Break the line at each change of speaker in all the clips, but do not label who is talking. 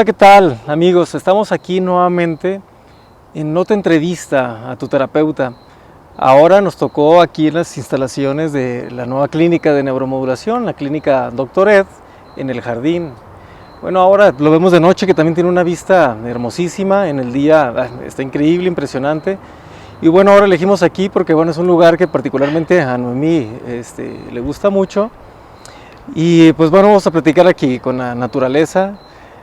Hola, ¿qué tal, amigos? Estamos aquí nuevamente en otra entrevista a tu terapeuta. Ahora nos tocó aquí en las instalaciones de la nueva clínica de neuromodulación, la clínica Dr. Ed, en el jardín. Bueno, ahora lo vemos de noche, que también tiene una vista hermosísima. En el día está increíble, impresionante. Y bueno, ahora elegimos aquí porque bueno, es un lugar que particularmente a Noemí le gusta mucho. Y pues bueno, vamos a platicar aquí con la naturaleza.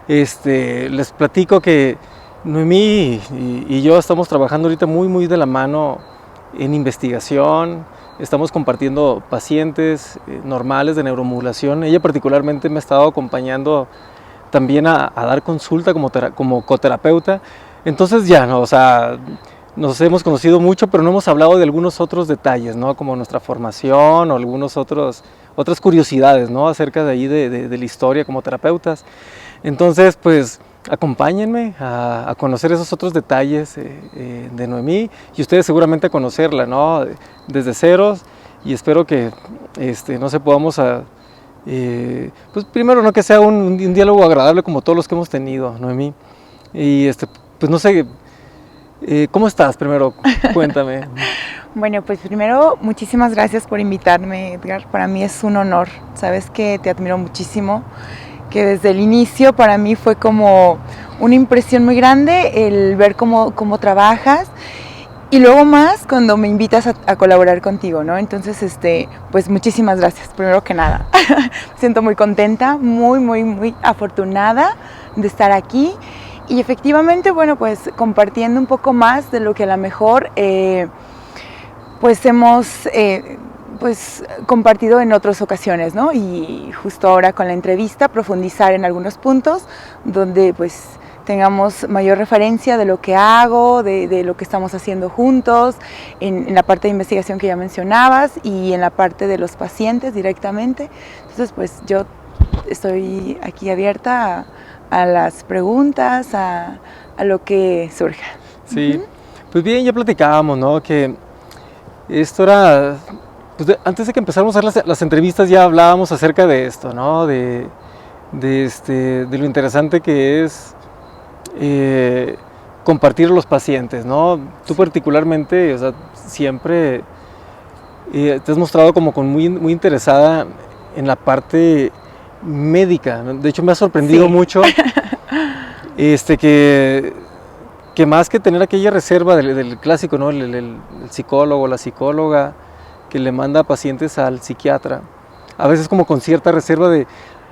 Les platico que Noemí y yo estamos trabajando ahorita muy de la mano en investigación. Estamos compartiendo pacientes normales de neuromodulación. Ella particularmente me ha estado acompañando también a dar consulta como coterapeuta. Entonces ya, ¿no? O sea, nos hemos conocido mucho, pero no hemos hablado de algunos otros detalles, ¿no? Como nuestra formación o algunos otras curiosidades, ¿no? Acerca de ahí de la historia como terapeutas. Entonces, pues, acompáñenme a conocer esos otros detalles de Noemí y ustedes seguramente a conocerla, ¿no? Desde ceros, y espero que, no sé, podamos pues primero, ¿no? Que sea un diálogo agradable como todos los que hemos tenido, Noemí. Y pues no sé, ¿cómo estás primero? Cuéntame.
Bueno, pues primero, muchísimas gracias por invitarme, Edgar. Para mí es un honor. Sabes que te admiro muchísimo, que desde el inicio para mí fue como una impresión muy grande el ver cómo trabajas, y luego más cuando me invitas a colaborar contigo, ¿no? Entonces, pues muchísimas gracias, primero que nada. Me siento muy contenta, muy afortunada de estar aquí. Y efectivamente, bueno, pues compartiendo un poco más de lo que a lo mejor pues hemos pues compartido en otras ocasiones, ¿no? Y justo ahora con la entrevista profundizar en algunos puntos donde pues tengamos mayor referencia de lo que hago, de lo que estamos haciendo juntos, en la parte de investigación que ya mencionabas y en la parte de los pacientes directamente. Entonces, pues yo estoy aquí abierta a las preguntas, a lo que surja.
Sí, pues bien, ya platicábamos, ¿no? Que esto era, pues antes de que empezáramos a hacer las entrevistas ya hablábamos acerca de esto, ¿no? De lo interesante que es compartir a los pacientes, ¿no? Tú particularmente, o sea, siempre te has mostrado como muy interesada en la parte médica, ¿no? De hecho me ha sorprendido mucho que más que tener aquella reserva del clásico, ¿no? El psicólogo, la psicóloga que le manda pacientes al psiquiatra, a veces como con cierta reserva de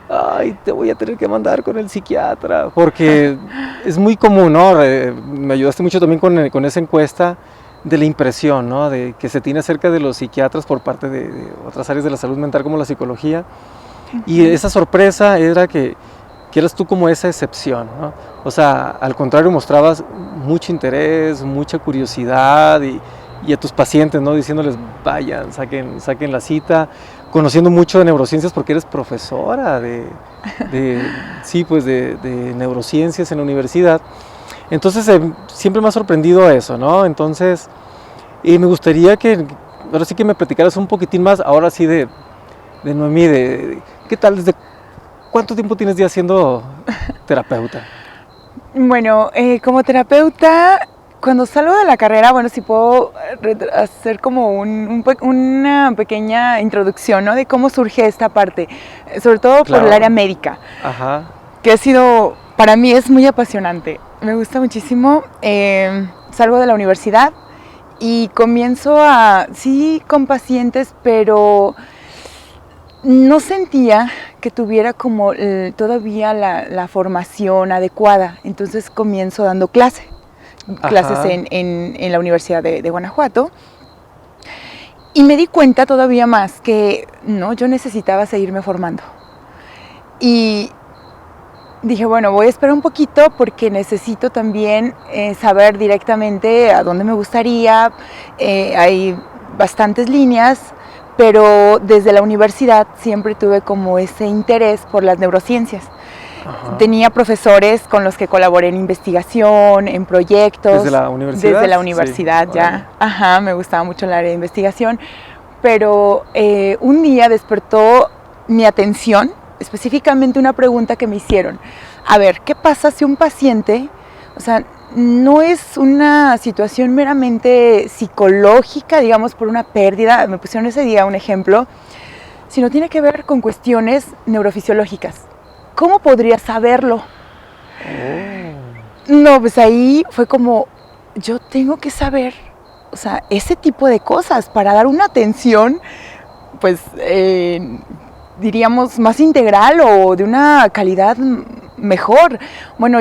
ay, te voy a tener que mandar con el psiquiatra, porque es muy común, ¿no? Me ayudaste mucho también con esa encuesta de la impresión, ¿no? De que se tiene acerca de los psiquiatras por parte de otras áreas de la salud mental como la psicología. Y esa sorpresa era que eras tú como esa excepción, ¿no? O sea, al contrario, mostrabas mucho interés, mucha curiosidad y a tus pacientes, ¿no? Diciéndoles, vayan, saquen la cita, conociendo mucho de neurociencias porque eres profesora sí, pues de neurociencias en la universidad. Entonces, siempre me ha sorprendido eso, ¿no? Entonces, me gustaría ahora sí que me platicaras un poquitín más, ahora sí de Noemí, ¿qué tal? ¿Desde cuánto tiempo tienes ya siendo terapeuta?
Bueno, como terapeuta, cuando salgo de la carrera, bueno, sí puedo hacer como una pequeña introducción, ¿no? De cómo surge esta parte, sobre todo por el área médica, que ha sido, para mí es muy apasionante, me gusta muchísimo. Salgo de la universidad y comienzo sí, con pacientes, pero no sentía que tuviera como todavía la formación adecuada, entonces comienzo dando clases en la Universidad de Guanajuato, y me di cuenta todavía más que no, yo necesitaba seguirme formando, y dije, bueno, voy a esperar un poquito porque necesito también saber directamente a dónde me gustaría. Hay bastantes líneas, pero desde la universidad siempre tuve como ese interés por las neurociencias. Tenía profesores con los que colaboré en investigación, en proyectos.
¿Desde la universidad?
Desde la universidad, sí. Ya. Me gustaba mucho el área de investigación, pero un día despertó mi atención específicamente una pregunta que me hicieron. a ver, ¿qué pasa si un paciente, o sea, no es una situación meramente psicológica, digamos, por una pérdida, me pusieron ese día un ejemplo, sino tiene que ver con cuestiones neurofisiológicas? ¿Cómo podría saberlo? No, pues ahí fue como, yo tengo que saber, o sea, ese tipo de cosas para dar una atención, pues, diríamos, más integral o de una calidad mejor. Bueno,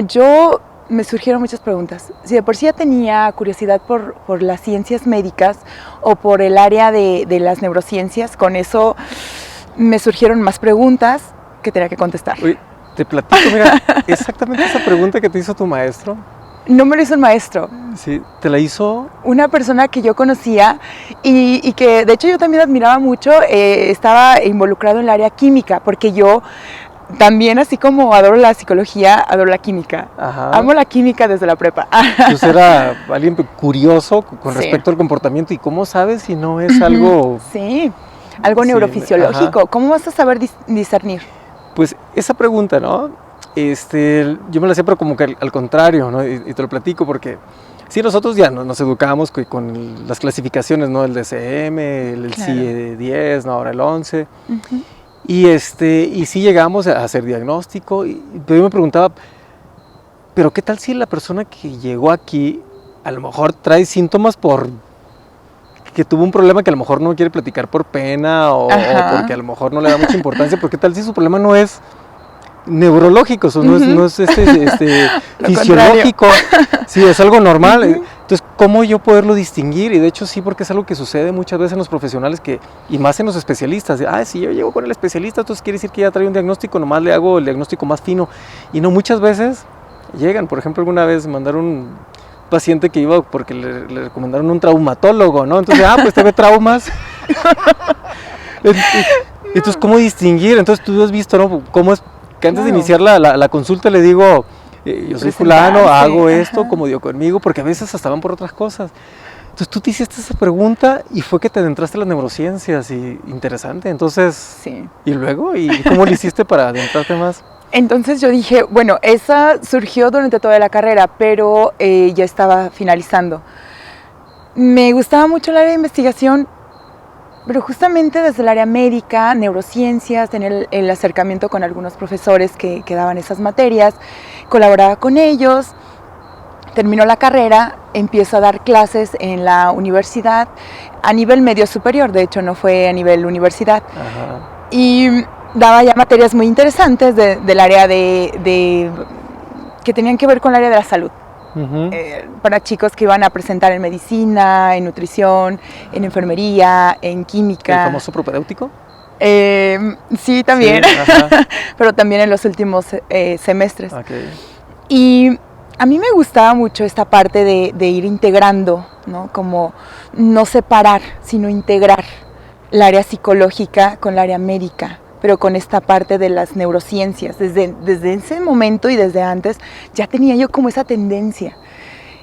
me surgieron muchas preguntas. Si de por sí ya tenía curiosidad por las ciencias médicas o por el área de las neurociencias, con eso me surgieron más preguntas que tenía que contestar.
Oye, te platico, mira, exactamente esa pregunta que te hizo tu maestro.
No me lo hizo el maestro.
Sí, te la hizo
una persona que yo conocía y que de hecho yo también admiraba mucho, estaba involucrado en el área química, porque yo también, así como adoro la psicología, adoro la química.
Ajá.
Amo la química desde la prepa.
Pues era alguien curioso con
Sí.
respecto al comportamiento. ¿Y cómo sabes si no es algo?
Sí, algo
Sí,
neurofisiológico.
ajá.
¿Cómo vas a saber discernir?
Pues esa pregunta, ¿no? Yo me la hacía, pero como que al contrario, ¿no? Y te lo platico porque sí, nosotros ya nos educamos con las clasificaciones, ¿no? El DSM, el
Claro.
CIE-10, ¿no? Ahora el 11.
Uh-huh.
Y sí llegamos a hacer diagnóstico. Pero yo me preguntaba, ¿pero qué tal si la persona que llegó aquí a lo mejor trae síntomas que tuvo un problema que a lo mejor no quiere platicar por pena o porque a lo mejor no le da mucha importancia? ¿Por qué tal si su problema no es neurológico, o no es fisiológico? Sí, es algo normal. Entonces, ¿cómo yo poderlo distinguir? Y de hecho sí, porque es algo que sucede muchas veces en los profesionales y más en los especialistas. Si yo llego con el especialista, entonces quiere decir que ya trae un diagnóstico, nomás le hago el diagnóstico más fino. Y no, muchas veces llegan. Por ejemplo, alguna vez mandaron un paciente que iba porque le recomendaron un traumatólogo, ¿no? Entonces, pues te ve traumas. Entonces, ¿cómo distinguir? Entonces, tú has visto, ¿no? ¿Cómo es que antes de iniciar la consulta le digo, yo soy fulano, hago esto, como dio conmigo, porque a veces hasta van por otras cosas? Entonces tú te hiciste esa pregunta y fue que te adentraste a las neurociencias, y interesante. Entonces,
sí.
¿Y luego? ¿Y cómo lo hiciste para adentrarte más?
Entonces yo dije, bueno, esa surgió durante toda la carrera, pero ya estaba finalizando. Me gustaba mucho el área de investigación, pero justamente desde el área médica, neurociencias, tener el acercamiento con algunos profesores que daban esas materias, colaboraba con ellos, terminó la carrera, empiezo a dar clases en la universidad a nivel medio superior, de hecho no fue a nivel universidad.
Ajá.
Y daba ya materias muy interesantes del área que tenían que ver con el área de la salud.
Uh-huh.
Para chicos que iban a presentar en medicina, en nutrición, en enfermería, en química.
¿El famoso propedéutico?
Sí, también,
sí,
pero también en los últimos semestres.
Okay.
Y a mí me gustaba mucho esta parte de ir integrando, ¿no? Como no separar, sino integrar el área psicológica con el área médica, pero con esta parte de las neurociencias. Desde ese momento y desde antes ya tenía yo como esa tendencia.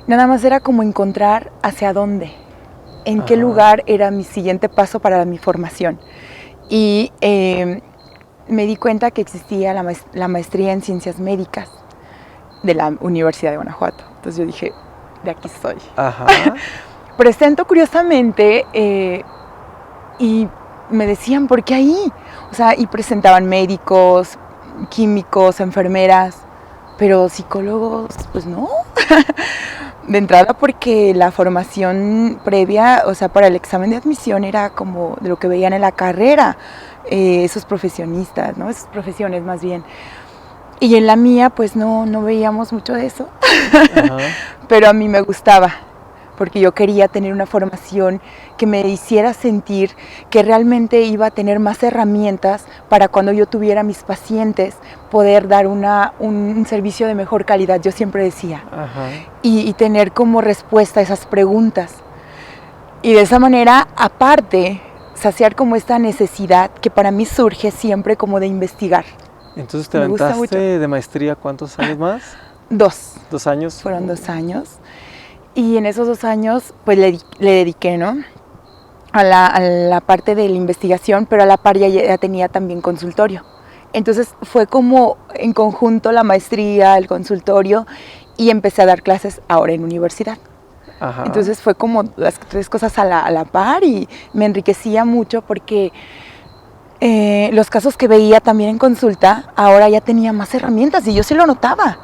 Nada más era como encontrar hacia dónde, en qué lugar era mi siguiente paso para mi formación. Y me di cuenta que existía la maestría en ciencias médicas de la Universidad de Guanajuato. Entonces yo dije, de aquí soy.
Ajá.
Presento curiosamente y me decían, ¿por qué ahí? O sea, y presentaban médicos, químicos, enfermeras, pero psicólogos, pues no. De entrada porque la formación previa, o sea, para el examen de admisión era como de lo que veían en la carrera, esos profesionistas, ¿no? Esas profesiones más bien. Y en la mía, pues no veíamos mucho de eso. Ajá. Pero a mí me gustaba, porque yo quería tener una formación que me hiciera sentir que realmente iba a tener más herramientas para cuando yo tuviera mis pacientes poder dar un servicio de mejor calidad, yo siempre decía, y tener como respuesta a esas preguntas. Y de esa manera, aparte, saciar como esta necesidad que para mí surge siempre como de investigar.
Entonces te aventaste de maestría, ¿cuántos años más?
2.
2 años.
Fueron 2 años. Y en esos 2 años, pues le dediqué, ¿no? A la parte de la investigación, pero a la par ya tenía también consultorio, Entonces fue como en conjunto la maestría, el consultorio, y empecé a dar clases ahora en universidad.
Ajá.
Entonces fue como las tres cosas a la par y me enriquecía mucho porque los casos que veía también en consulta, ahora ya tenía más herramientas y yo sí lo notaba,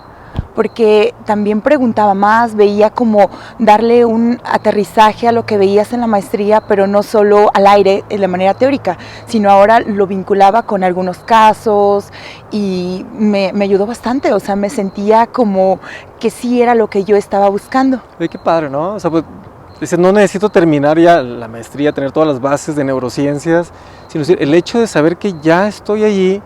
porque también preguntaba más, veía como darle un aterrizaje a lo que veías en la maestría, pero no solo al aire de manera teórica, sino ahora lo vinculaba con algunos casos y me ayudó bastante, o sea, me sentía como que sí era lo que yo estaba buscando.
Oye, qué padre, ¿no? O sea, pues, dices, no necesito terminar ya la maestría, tener todas las bases de neurociencias, sino el hecho de saber que ya estoy allí,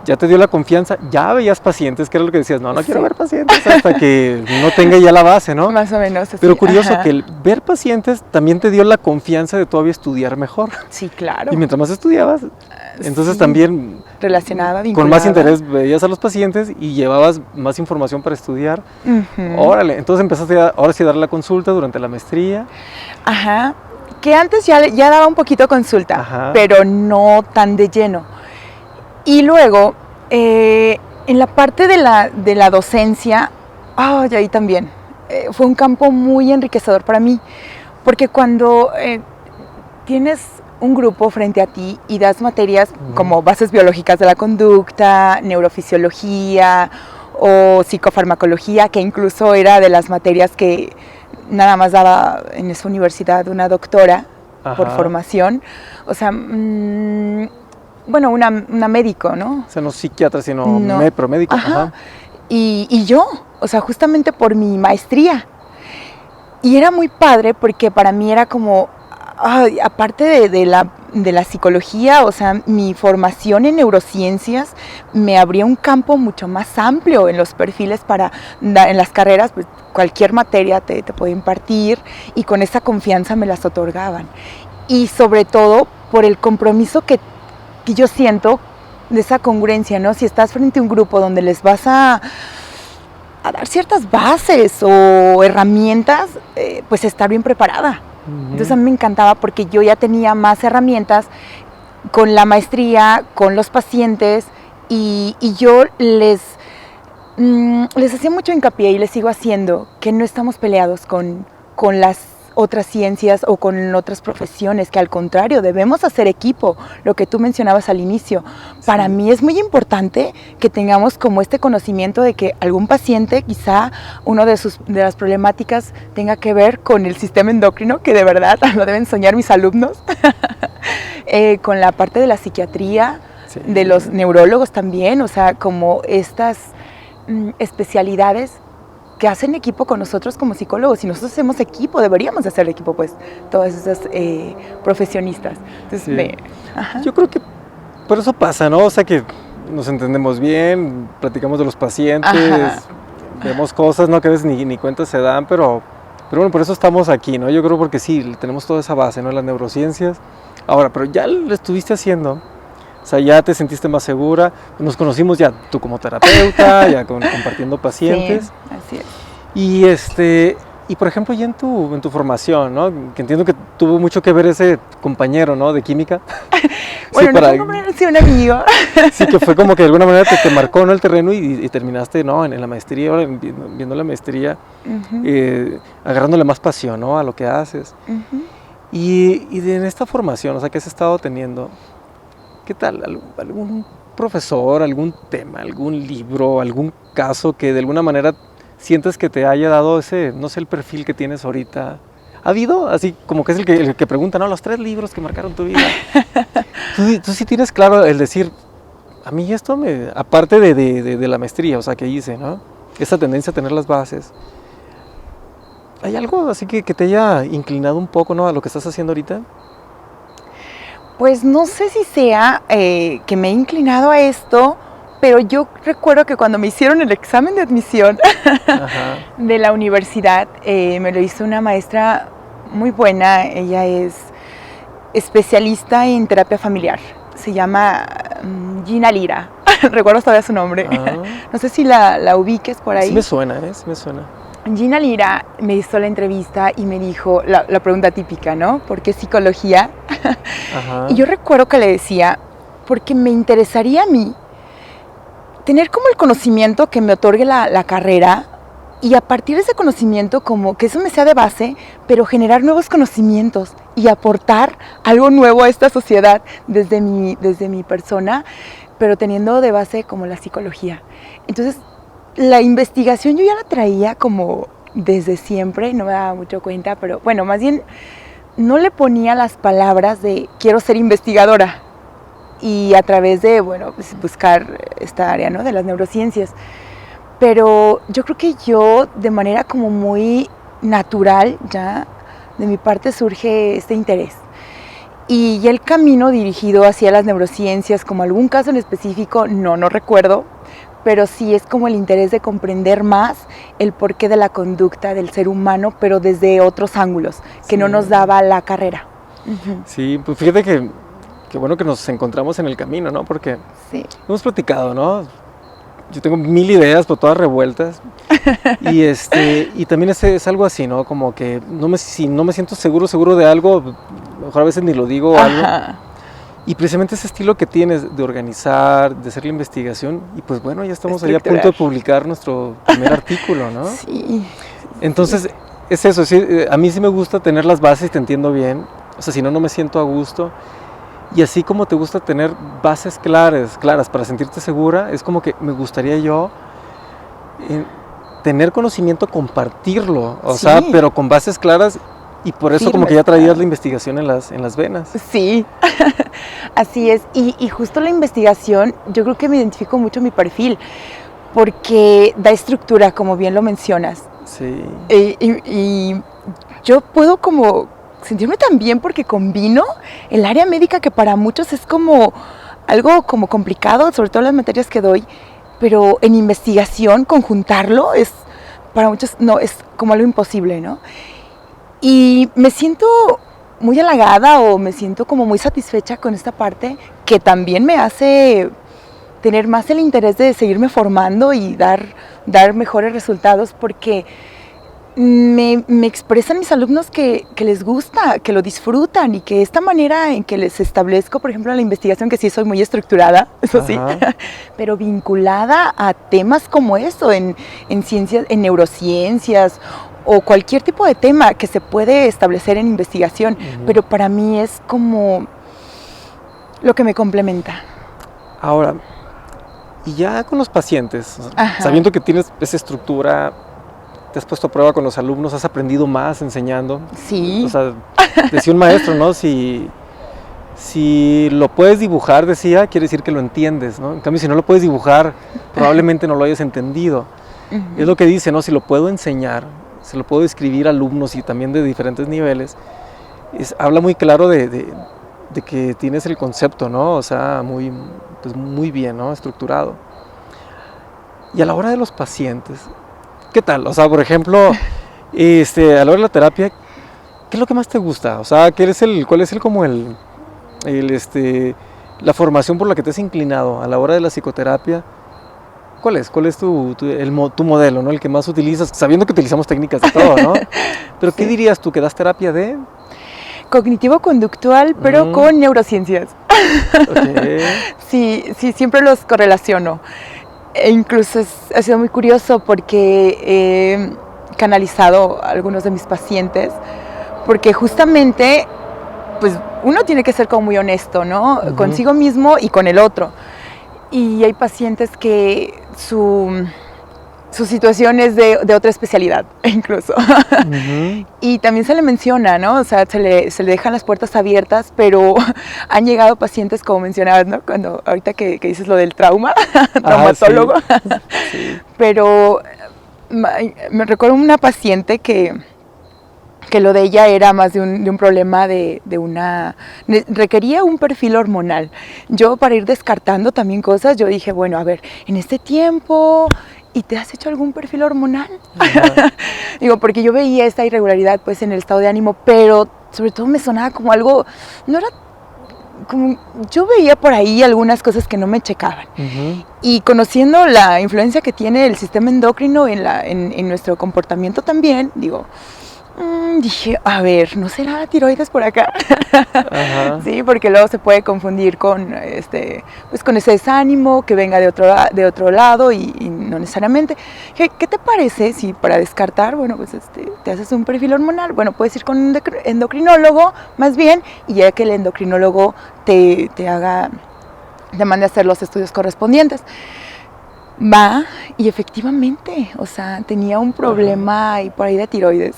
ya te dio la confianza, ya veías pacientes, que era lo que decías, no quiero ver pacientes hasta que no tenga ya la base, ¿no?
Más o menos así.
Pero curioso que el ver pacientes también te dio la confianza de todavía estudiar mejor.
Sí, claro.
Y mientras más estudiabas, entonces
sí,
también
relacionada, vinculada.
con más interés veías a los pacientes y llevabas más información para estudiar. Órale, entonces empezaste ahora sí a dar la consulta durante la maestría.
Ajá, que antes ya daba un poquito consulta,
Ajá.
pero no tan de lleno. Y luego, en la parte de la docencia, y ahí también, fue un campo muy enriquecedor para mí, porque cuando tienes un grupo frente a ti y das materias como bases biológicas de la conducta, neurofisiología o psicofarmacología, que incluso era de las materias que nada más daba en esa universidad una doctora por formación, o sea... bueno, una médico, ¿no?
O sea, no psiquiatra, sino médico.
Ajá. Y yo, o sea, justamente por mi maestría. Y era muy padre porque para mí era como, aparte de la psicología, o sea, mi formación en neurociencias me abría un campo mucho más amplio en los perfiles en las carreras, pues cualquier materia te puede impartir y con esa confianza me las otorgaban. Y sobre todo por el compromiso que yo siento de esa congruencia, ¿no? Si estás frente a un grupo donde les vas a dar ciertas bases o herramientas, pues estar bien preparada. Entonces a mí me encantaba porque yo ya tenía más herramientas con la maestría, con los pacientes y yo les hacía mucho hincapié y les sigo haciendo que no estamos peleados con las otras ciencias o con otras profesiones, que al contrario, debemos hacer equipo, lo que tú mencionabas al inicio. Sí. Para mí es muy importante que tengamos como este conocimiento de que algún paciente, quizá uno de las problemáticas tenga que ver con el sistema endocrino, que de verdad lo deben soñar mis alumnos, con la parte de la psiquiatría, sí, de los neurólogos también, o sea, como estas especialidades que hacen equipo con nosotros como psicólogos. Si nosotros hacemos equipo, deberíamos de hacer equipo, pues, todas esas profesionistas. Entonces,
sí. Yo creo que por eso pasa, ¿no? O sea, que nos entendemos bien, platicamos de los pacientes, vemos cosas, ¿no? Que a veces ni cuenta se dan, pero bueno, por eso estamos aquí, ¿no? Yo creo porque sí, tenemos toda esa base, ¿no? Las neurociencias. Ahora, pero ya lo estuviste haciendo. O sea, ya te sentiste más segura, nos conocimos ya tú como terapeuta, ya compartiendo pacientes.
Sí, así es.
Y por ejemplo, ya en tu formación, ¿no? Que entiendo que tuvo mucho que ver ese compañero, ¿no? De química.
Bueno, sí, no fue un amigo.
Sí, que fue como que de alguna manera te marcó, ¿no? El terreno y terminaste, ¿no? En la maestría, ahora viendo la maestría, agarrándole más pasión, ¿no? A lo que haces. Y en esta formación, o sea, que has estado teniendo, ¿qué tal? ¿Algún profesor, algún tema, algún libro, algún caso que de alguna manera sientes que te haya dado ese, no sé, el perfil que tienes ahorita? ¿Ha habido? Así como que es el que pregunta, ¿no? Los 3 libros que marcaron tu vida. Tú sí tienes claro el decir, a mí esto aparte de la maestría, o sea, que hice, ¿no? Esa tendencia a tener las bases. ¿Hay algo así que te haya inclinado un poco, ¿no? A lo que estás haciendo ahorita?
Pues no sé si sea que me he inclinado a esto, pero yo recuerdo que cuando me hicieron el examen de admisión de la universidad, me lo hizo una maestra muy buena. Ella es especialista en terapia familiar. Se llama Gina Lira. Recuerdo todavía su nombre. No sé si la ubiques por ahí.
Sí me suena, sí me suena.
Gina Lira me hizo la entrevista y me dijo la pregunta típica, ¿no? ¿Por qué psicología? Y yo recuerdo que le decía, porque me interesaría a mí tener como el conocimiento que me otorgue la carrera, y a partir de ese conocimiento, como que eso me sea de base, pero generar nuevos conocimientos y aportar algo nuevo a esta sociedad desde mi persona, pero teniendo de base como la psicología. Entonces, la investigación yo ya la traía como desde siempre, no me daba mucho cuenta, pero bueno, más bien no le ponía las palabras de quiero ser investigadora, y a través de, bueno, pues buscar esta área, ¿no?, de las neurociencias. Pero yo creo que yo, de manera como muy natural, ya de mi parte surge este interés. Y ya el camino dirigido hacia las neurociencias, como algún caso en específico, no recuerdo, pero sí es como el interés de comprender más el porqué de la conducta del ser humano, pero desde otros ángulos, que no nos daba la carrera.
Sí, pues fíjate que bueno que nos encontramos en el camino, ¿no? Porque hemos platicado, ¿no? Yo tengo 1000 ideas, pero todas revueltas. Y también es algo así, ¿no? Como que si no me siento seguro de algo, mejor a veces ni lo digo o algo. Y precisamente ese estilo que tienes de organizar, de hacer la investigación, y pues bueno, ya estamos ahí a punto de publicar nuestro primer artículo, ¿no?
Sí.
Entonces, es eso, sí, a mí sí me gusta tener las bases, te entiendo bien. O sea, si no me siento a gusto. Y así como te gusta tener bases claras para sentirte segura, es como que me gustaría yo tener conocimiento, compartirlo, o sea, pero con bases claras, y por eso como que ya traías la investigación en las venas.
Sí, así es, y justo la investigación, yo creo que me identifico mucho mi perfil, porque da estructura, como bien lo mencionas.
Sí.
Y yo puedo como sentirme tan bien porque combino el área médica, que para muchos es como algo como complicado, sobre todo las materias que doy, pero en investigación conjuntarlo es para muchos es como algo imposible, ¿no? Y me siento muy halagada, o me siento como muy satisfecha con esta parte, que también me hace tener más el interés de seguirme formando y dar mejores resultados, porque me expresan mis alumnos que les gusta, que lo disfrutan, y que esta manera en que les establezco, por ejemplo, la investigación, que sí soy muy estructurada, eso sí, pero vinculada a temas como eso, en ciencias, en neurociencias, o cualquier tipo de tema que se puede establecer en investigación, pero para mí es como lo que me complementa.
Ahora, y ya con los pacientes, sabiendo que tienes esa estructura, te has puesto a prueba con los alumnos, has aprendido más enseñando.
Sí.
O sea, decía un maestro, ¿no? Si lo puedes dibujar, decía, quiere decir que lo entiendes, ¿no? En cambio, si no lo puedes dibujar, probablemente no lo hayas entendido. Es lo que dice, ¿no? Si lo puedo enseñar, se lo puedo escribir a alumnos y también de diferentes niveles, habla muy claro de que tienes el concepto, ¿no? O sea, muy bien, ¿no? Estructurado. Y a la hora de los pacientes, ¿qué tal? O sea, por ejemplo, a la hora de la terapia, ¿qué es lo que más te gusta? O sea, ¿cuál es la formación por la que te has inclinado a la hora de la psicoterapia? ¿Cuál es tu modelo, ¿no? El que más utilizas, sabiendo que utilizamos técnicas de todo, ¿no? Pero ¿qué dirías tú? ¿Que das terapia de?
Cognitivo-conductual, pero con neurociencias. Sí, siempre los correlaciono. E incluso ha sido muy curioso, porque he canalizado a algunos de mis pacientes, porque justamente, pues uno tiene que ser como muy honesto, ¿no? Consigo mismo y con el otro. Y hay pacientes que su situación es de otra especialidad, incluso. Y también se le menciona, ¿no? O sea, se le dejan las puertas abiertas, pero han llegado pacientes, como mencionabas, ¿no? Cuando ahorita que dices lo del traumatólogo. Sí. Pero me recuerdo una paciente que lo de ella era más de un problema requería un perfil hormonal. Yo, para ir descartando también cosas, yo dije, bueno, a ver, en este tiempo, ¿y te has hecho algún perfil hormonal? Digo, porque yo veía esta irregularidad, pues, en el estado de ánimo, pero sobre todo me sonaba como algo, no era como, yo veía por ahí algunas cosas que no me checaban. Y conociendo la influencia que tiene el sistema endocrino en nuestro comportamiento también, digo, Dije, a ver, ¿no será tiroides por acá?
Ajá.
Sí, porque luego se puede confundir con, pues con ese desánimo que venga de otro lado y no necesariamente. ¿Qué te parece si para descartar, bueno, pues te haces un perfil hormonal? Bueno, puedes ir con un endocrinólogo más bien, y ya que el endocrinólogo te mande a hacer los estudios correspondientes. Va, y efectivamente, o sea, tenía un problema ahí por ahí de tiroides.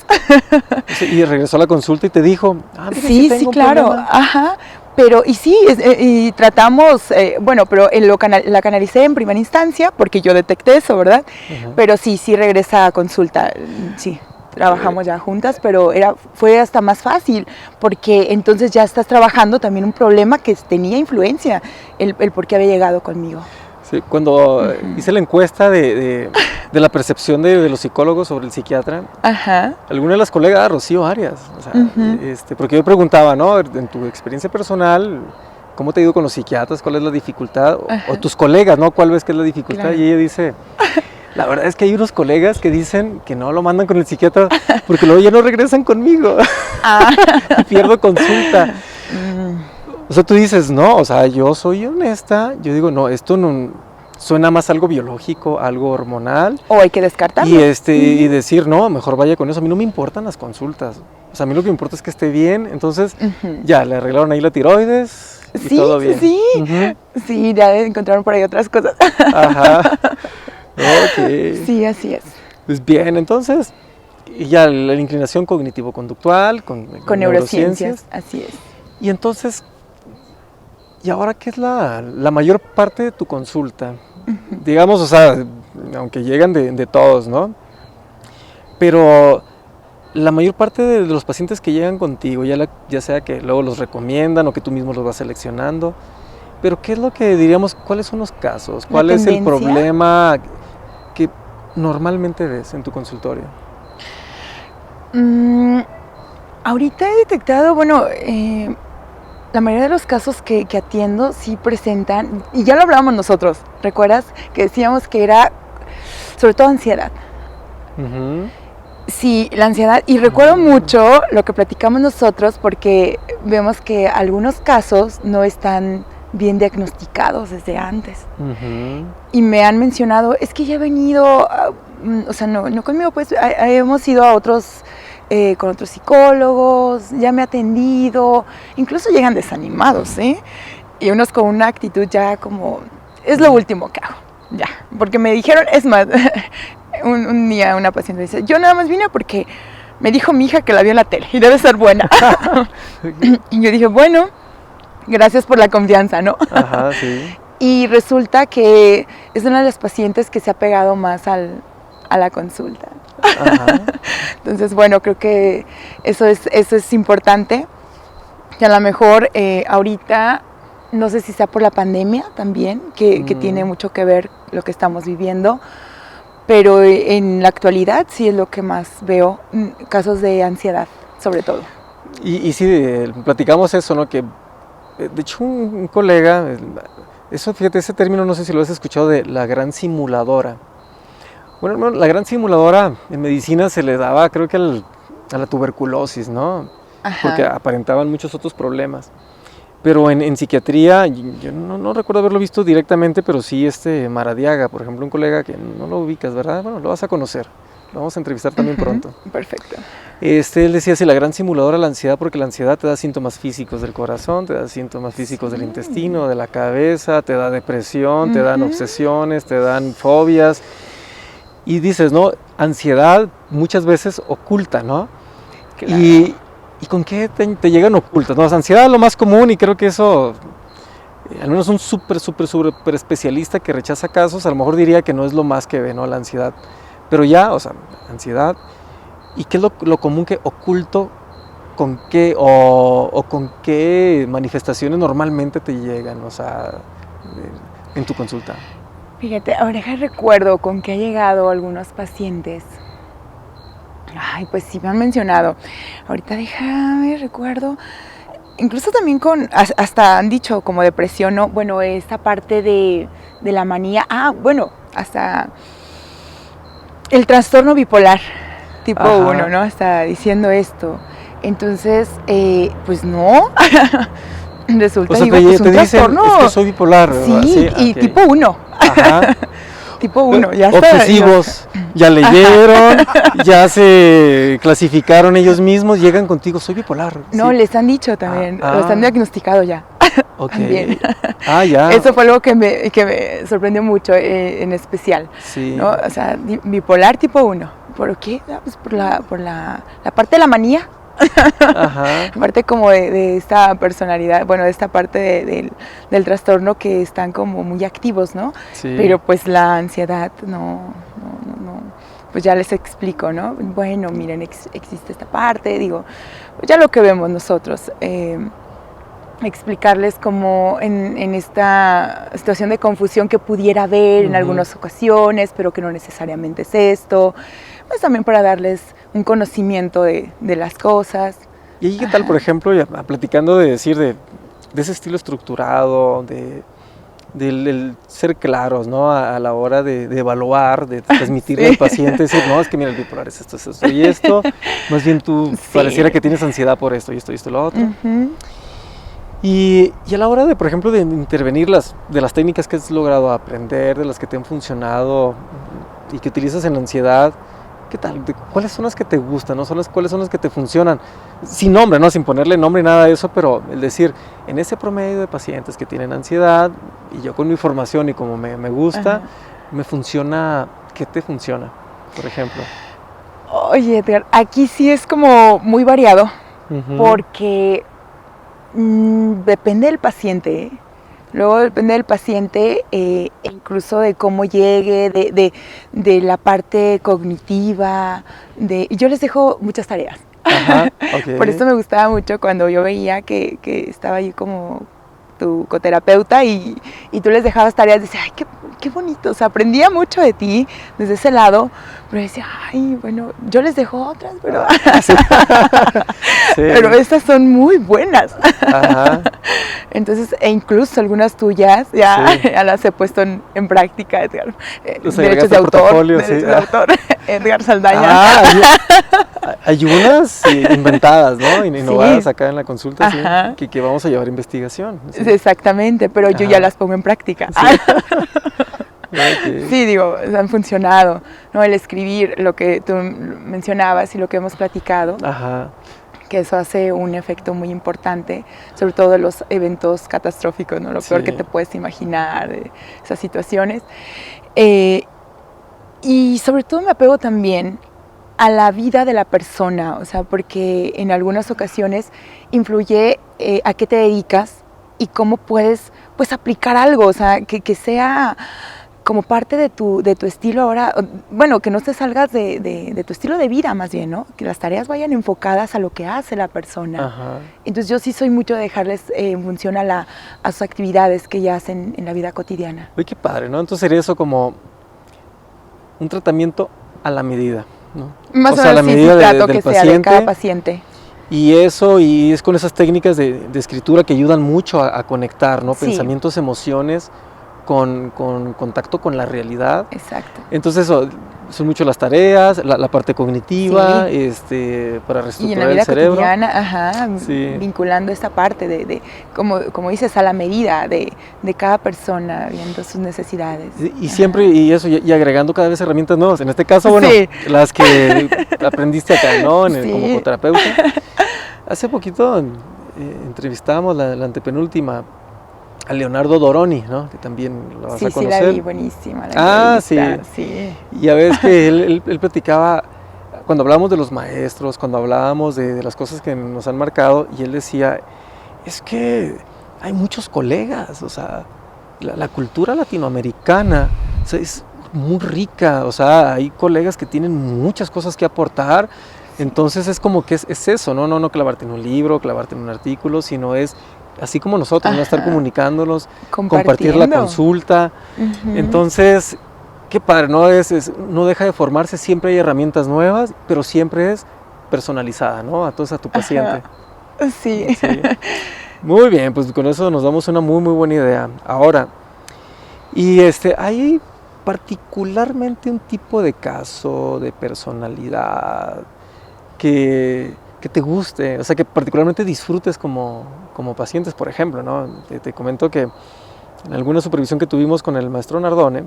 Sí, y regresó a la consulta y te dijo, mira,
Sí,
tengo
sí,
un
claro,
problema.
ajá, pero y sí, y tratamos, bueno, pero la canalicé en primera instancia porque yo detecté eso, ¿verdad?
Ajá.
Pero sí regresa a consulta, sí, trabajamos ya juntas, pero fue hasta más fácil porque entonces ya estás trabajando también un problema que tenía influencia, el por qué había llegado conmigo.
Sí, cuando hice la encuesta de la percepción de los psicólogos sobre el psiquiatra,
Ajá.
alguna de las colegas, Rocío Arias, o sea, porque yo preguntaba, ¿no? En tu experiencia personal, ¿cómo te ha ido con los psiquiatras? ¿Cuál es la dificultad? O tus colegas, ¿no? ¿Cuál ves que es la dificultad? Claro. Y ella dice, la verdad es que hay unos colegas que dicen que no lo mandan con el psiquiatra porque luego ya no regresan conmigo. Y pierdo consulta. O sea, tú dices, no, o sea, yo soy honesta, yo digo, no, esto no suena más algo biológico, algo hormonal.
O hay que descartarlo.
Y decir, no, mejor vaya con eso. A mí no me importan las consultas. O sea, a mí lo que me importa es que esté bien. Entonces, ya, le arreglaron ahí la tiroides y todo bien.
Sí, sí, ya encontraron por ahí otras cosas.
Ajá. Ok.
Sí, así es.
Pues bien, entonces, y ya la inclinación cognitivo-conductual, con
neurociencias, así es.
Y entonces, ¿y ahora qué es la mayor parte de tu consulta? Digamos, o sea, aunque llegan de todos, ¿no? Pero la mayor parte de los pacientes que llegan contigo, ya sea que luego los recomiendan o que tú mismo los vas seleccionando, pero ¿qué es lo que diríamos, cuáles son los casos? ¿Cuál es el problema que normalmente ves en tu consultorio?
Ahorita he detectado, bueno, la mayoría de los casos que atiendo sí presentan, y ya lo hablábamos nosotros, ¿recuerdas? Que decíamos que era sobre todo ansiedad. Sí, la ansiedad, y recuerdo mucho lo que platicamos nosotros porque vemos que algunos casos no están bien diagnosticados desde antes. Y me han mencionado, es que ya he venido, o sea, no conmigo, pues hemos ido a otros, con otros psicólogos, ya me ha atendido, incluso llegan desanimados, ¿eh? Y unos con una actitud ya como, es lo último que hago, ya, porque me dijeron, es más, un día una paciente dice, yo nada más vine porque me dijo mi hija que la vio en la tele y debe ser buena. Y yo dije, bueno, gracias por la confianza, ¿no?
Ajá, sí.
Y resulta que es una de las pacientes que se ha pegado más a la consulta. Ajá. Entonces, bueno, creo que eso es importante. Y a lo mejor ahorita, no sé si sea por la pandemia también, que tiene mucho que ver lo que estamos viviendo, pero en la actualidad sí es lo que más veo, casos de ansiedad, sobre todo.
Y sí, platicamos eso, ¿no? Que de hecho un colega, eso, fíjate, ese término no sé si lo has escuchado, de la gran simuladora. Bueno, la gran simuladora en medicina se le daba, creo que a la tuberculosis, ¿no? Ajá. Porque aparentaban muchos otros problemas. Pero en psiquiatría, yo no recuerdo haberlo visto directamente, pero sí Maradiaga, por ejemplo, un colega que no lo ubicas, ¿verdad? Bueno, lo vas a conocer. Lo vamos a entrevistar también pronto.
Perfecto.
Él decía, sí, la gran simuladora de la ansiedad, porque la ansiedad te da síntomas físicos del corazón, te da síntomas físicos del intestino, de la cabeza, te da depresión, te dan obsesiones, te dan fobias. Y dices, ¿no? Ansiedad muchas veces oculta, ¿no? Claro. ¿Y con qué te llegan ocultas? ¿No? La ansiedad es lo más común y creo que eso, al menos un súper especialista que rechaza casos, a lo mejor diría que no es lo más que ve, ¿no? La ansiedad. Pero ya, o sea, ansiedad. ¿Y qué es lo común que oculto? ¿Con qué o con qué manifestaciones normalmente te llegan, o sea, en tu consulta?
Fíjate, ahora recuerdo con qué ha llegado algunos pacientes. Ay, pues sí me han mencionado. Ahorita déjame, recuerdo. Incluso también hasta han dicho como depresión, ¿no? Bueno, esta parte de la manía. Bueno, hasta el trastorno bipolar tipo
Ajá.
1, ¿no? Hasta diciendo esto. Entonces, pues no. Resulta,
O sea,
digo,
te,
pues
te
un
dicen,
trastorno.
es que soy bipolar.
Sí, y
ok.
tipo 1.
Ajá.
Tipo 1, ya está.
Obsesivos, ya leyeron, ya se clasificaron ellos mismos, llegan contigo, soy bipolar.
No,
sí.
les han dicho también,
Ah,
los han diagnosticado ya.
Ok.
También.
Ah, ya.
Eso fue algo que me sorprendió mucho en especial.
Sí.
¿No? O sea, bipolar tipo 1. ¿Por qué? Ah, pues por la parte de la manía.
Ajá.
Aparte como de esta personalidad, bueno, de esta parte del trastorno que están como muy activos, ¿no?
Sí.
Pero pues la ansiedad no, pues ya les explico, ¿no? Bueno, miren, existe esta parte, digo, ya lo que vemos nosotros, explicarles como en esta situación de confusión que pudiera haber en algunas ocasiones, pero que no necesariamente es esto, pues también para darles un conocimiento de las cosas.
¿Y ahí qué tal, por ejemplo, ya platicando de decir de ese estilo estructurado, del ser claros, ¿no? A la hora de evaluar, de transmitirle
Sí.
al paciente, decir, no, es que mira, el bipolar es esto y esto, más bien tú
Sí.
pareciera que tienes ansiedad por esto y esto y esto y lo otro.
Ujú.
Y a la hora de, por ejemplo, de intervenir de las técnicas que has logrado aprender, de las que te han funcionado y que utilizas en la ansiedad, ¿qué tal? ¿Cuáles son las que te gustan? ¿No? ¿Cuáles son las que te funcionan? Sin nombre, ¿no? Sin ponerle nombre ni nada de eso, pero el decir, en ese promedio de pacientes que tienen ansiedad, y yo con mi formación y como me gusta,
Ajá.
me funciona, ¿qué te funciona, por ejemplo?
Oye, Edgar, aquí sí es como muy variado, porque depende del paciente, ¿eh? Luego depende del paciente, incluso de cómo llegue, de la parte cognitiva, y yo les dejo muchas tareas.
Ajá, okay.
Por eso me gustaba mucho cuando yo veía que estaba ahí como tu coterapeuta y tú les dejabas tareas, decía, ay, qué bonito, o sea, aprendía mucho de ti desde ese lado, pero decía, ay, bueno, yo les dejo otras, pero,
Sí.
pero estas son muy buenas.
Ajá.
Entonces, e incluso algunas tuyas ya,
Sí.
ya las he puesto en práctica, Edgar.
Derechos de autor,
derechos de autor, Edgar Saldaña.
Ah, hay unas inventadas, ¿no? Innovadas acá en la consulta, sí, que vamos a llevar a investigación.
Sí. Exactamente, pero yo ya las pongo en práctica.
Sí. Okay.
Sí, digo, han funcionado, ¿no? El escribir lo que tú mencionabas y lo que hemos platicado.
Ajá.
Que eso hace un efecto muy importante, sobre todo en los eventos catastróficos, ¿no? Lo peor que te puedes imaginar, de esas situaciones. Y sobre todo me apego también a la vida de la persona, o sea, porque en algunas ocasiones influye a qué te dedicas y cómo puedes, pues, aplicar algo, o sea, que sea como parte de tu estilo ahora, bueno, que no te salgas de tu estilo de vida más bien, ¿no? Que las tareas vayan enfocadas a lo que hace la persona.
Ajá.
Entonces yo sí soy mucho de dejarles en función a sus actividades que ya hacen en la vida cotidiana.
Uy, qué padre, ¿no? Entonces sería eso como un tratamiento a la medida, ¿no?
Más o menos
a la medida
trato
del
que
paciente,
sea de cada paciente.
Y eso, y es con esas técnicas de escritura que ayudan mucho a conectar, ¿no?
Sí.
Pensamientos, emociones, con contacto con la realidad.
Exacto.
Entonces eso, son mucho las tareas, la parte cognitiva, para reestructurar el cerebro.
Y en la vida cotidiana,
Sí.
vinculando esta parte de como dices, a la medida de cada persona, viendo sus necesidades.
Y siempre, y eso, y agregando cada vez herramientas nuevas. En este caso, bueno, las que aprendiste acá, ¿no? Como coterapeuta. Hace poquito entrevistábamos la antepenúltima a Leonardo Doroni, ¿no? Que también lo vas a conocer.
Sí, la vi, buenísima. La
sí.
Sí.
Y ya ves que él platicaba, cuando hablábamos de los maestros, cuando hablábamos de las cosas que nos han marcado, y él decía, es que hay muchos colegas, o sea, la cultura latinoamericana, o sea, es muy rica, o sea, hay colegas que tienen muchas cosas que aportar. Entonces es como que es eso, ¿no? No clavarte en un libro, clavarte en un artículo, sino es así como nosotros, ¿no? Estar comunicándonos, compartir la consulta. Entonces, qué padre, ¿no? No deja de formarse, siempre hay herramientas nuevas, pero siempre es personalizada, ¿no? Entonces a tu paciente.
Sí.
Muy bien, pues con eso nos damos una muy, muy buena idea. Ahora, y hay particularmente un tipo de caso, de personalidad, que te guste, o sea, que particularmente disfrutes como pacientes, por ejemplo, ¿no? Te comento que en alguna supervisión que tuvimos con el maestro Nardone,